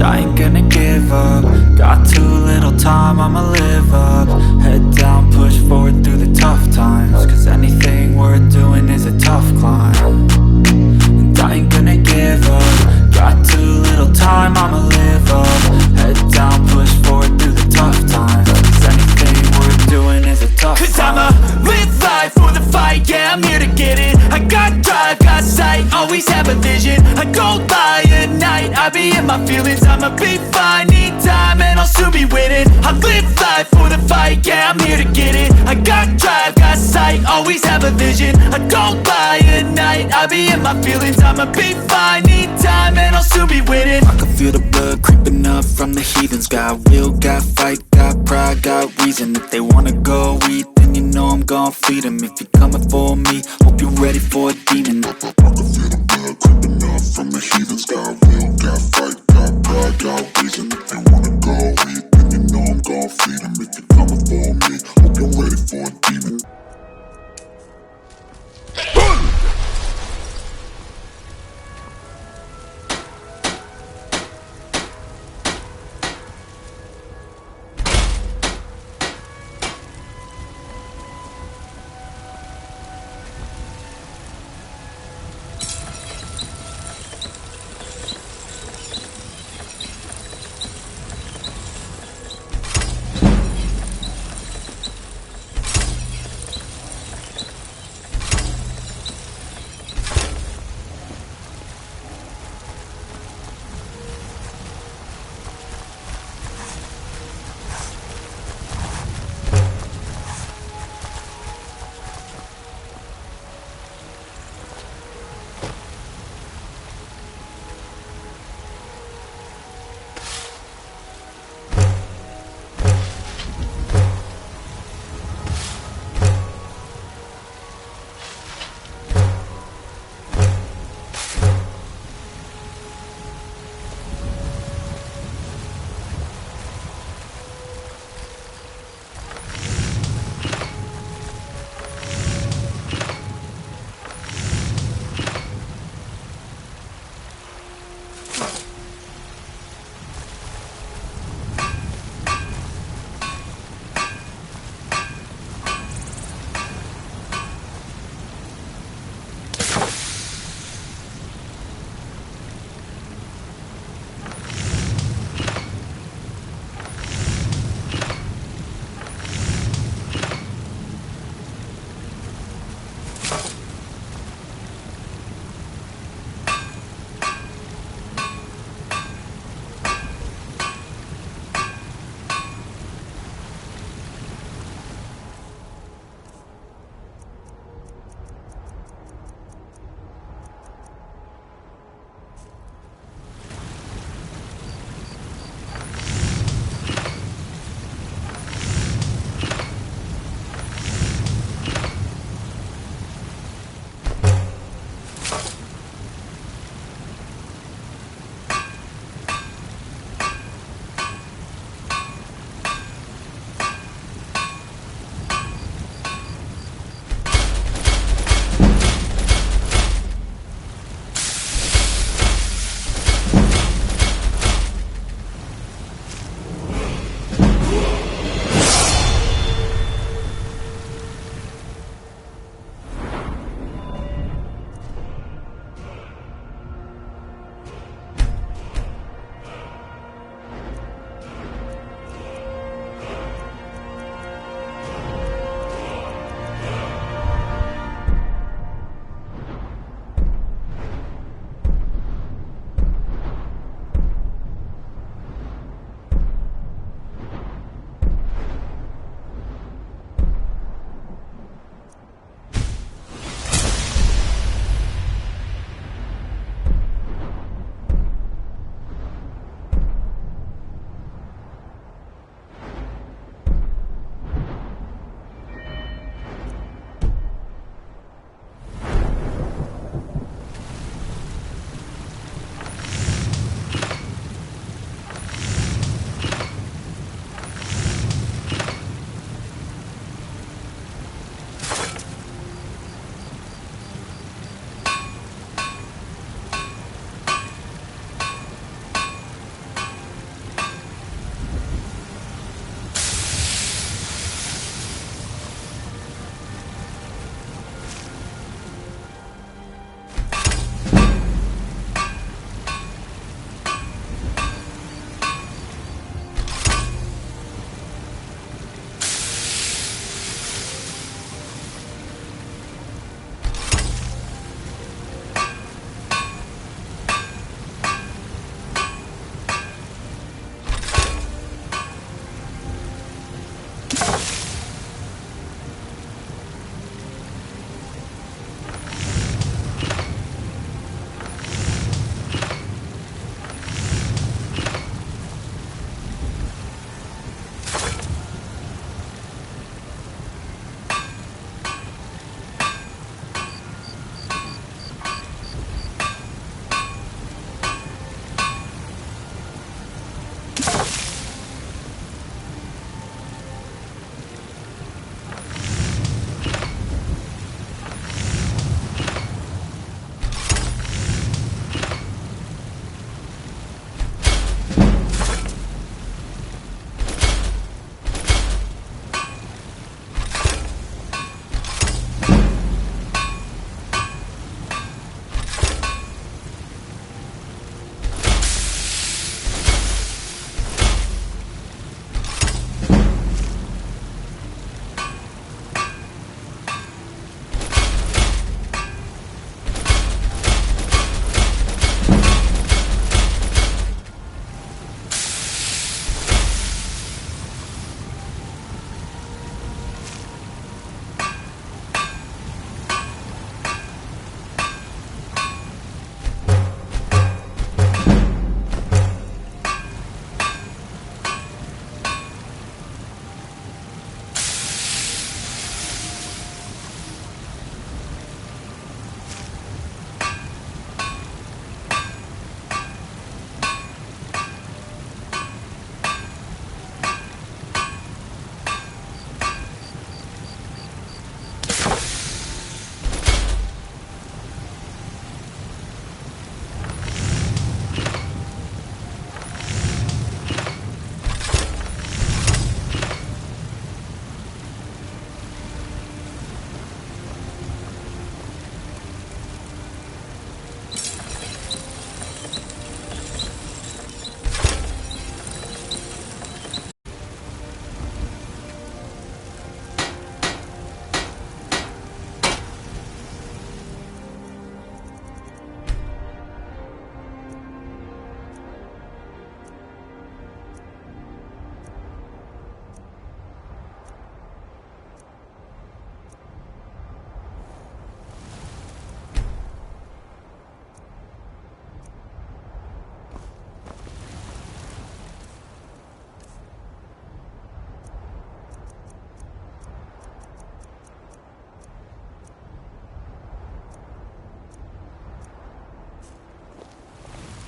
S8: I ain't gonna give up. Got too little time, I'ma live up. Head down, push forward through the tough times. Cause anything worth doing is a tough climb. And I ain't gonna give up. Got too little time, I'ma live up. Head down, push forward through the tough times. Cause anything worth doing is a tough climb. Cause I'ma live life for the fight, yeah, I'm here to get it. I got drive, got sight, always have a vision. I don't lie at night, I be in my feelings. I'ma be fine, need time, and I'll soon be winning. I live life for the fight, yeah, I'm here to get it. I got drive, got sight, always have a vision. I don't lie at night, I be in my feelings. I'ma be fine, need time, and I'll soon be winning. I can feel the blood creeping up from the heathens. Got will, got fight, got pride, got reason. If they wanna go eat, then you know I'm gon' feed them. If you're coming for me, hope you're ready for a demon. I can feel the blood creeping up from the heathens. Got will, got fight, got pride, got reason. If they wanna go eat, then you know I'm gon' feed them. If you're coming for me, hope you're ready for a demon.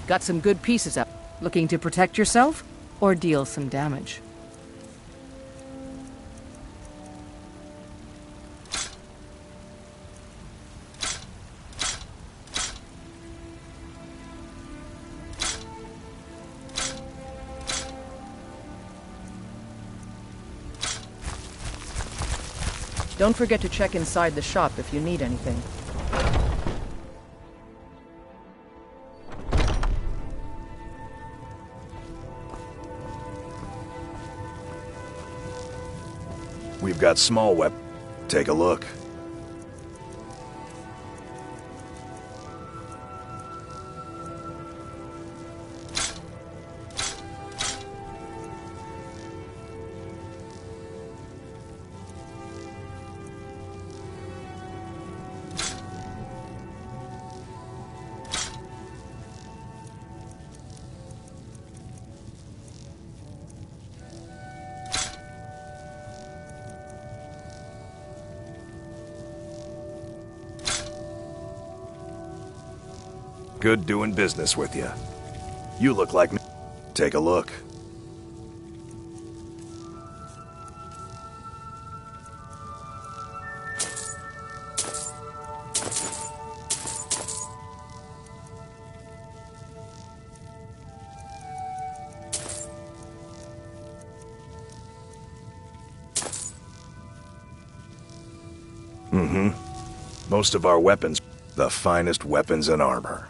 S6: Got some good pieces up. Looking to protect yourself or deal some damage? Don't forget to check inside the shop if you need anything.
S4: We've got small weapons. Take a look. Good doing business with you. You look like me. Take a look. Most of our weapons, the finest weapons and armor.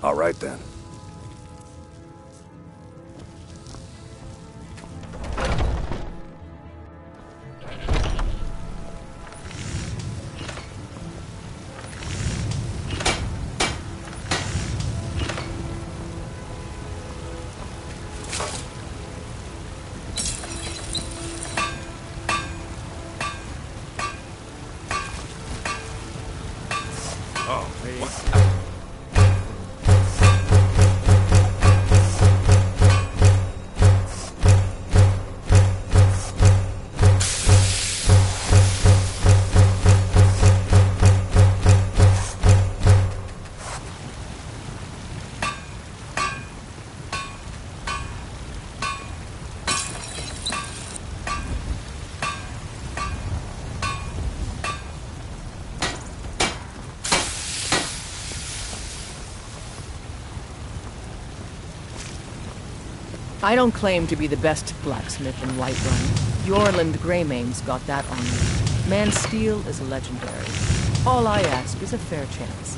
S4: All right, then.
S6: I don't claim to be the best blacksmith in Whiterun. Yorland Greymane's got that on me. Man's steel is legendary. All I ask is a fair chance.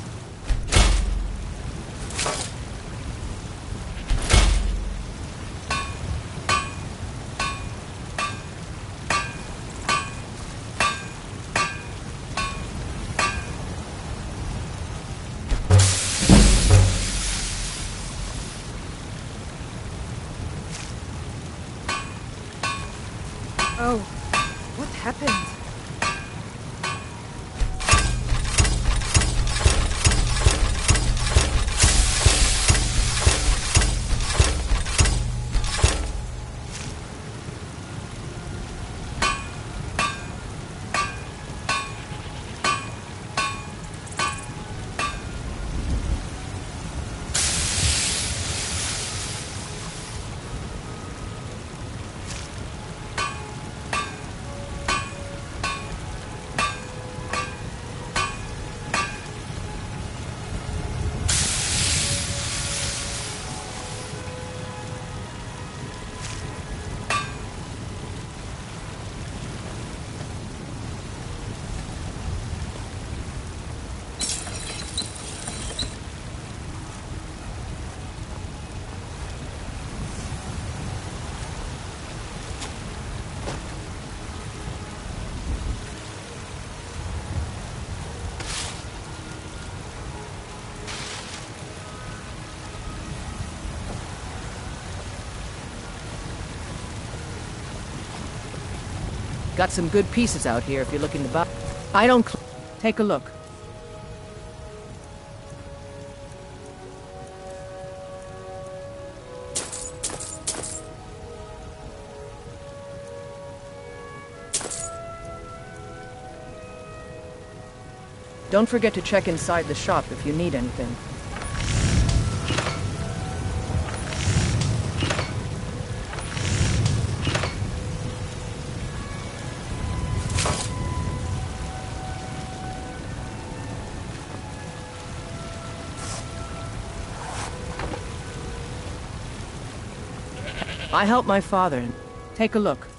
S17: Oh, what happened?
S6: Got some good pieces out here if you're looking to buy. I don't take a look. Don't forget to check inside the shop if you need anything. I helped my father. Take a look.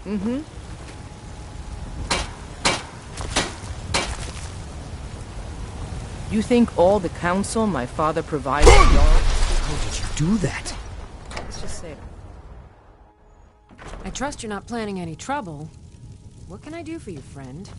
S6: Mm-hmm. You think all the counsel my father provided y'all?
S11: How did you do that?
S6: Let's just say.
S17: I trust you're not planning any trouble. What can I do for you, friend?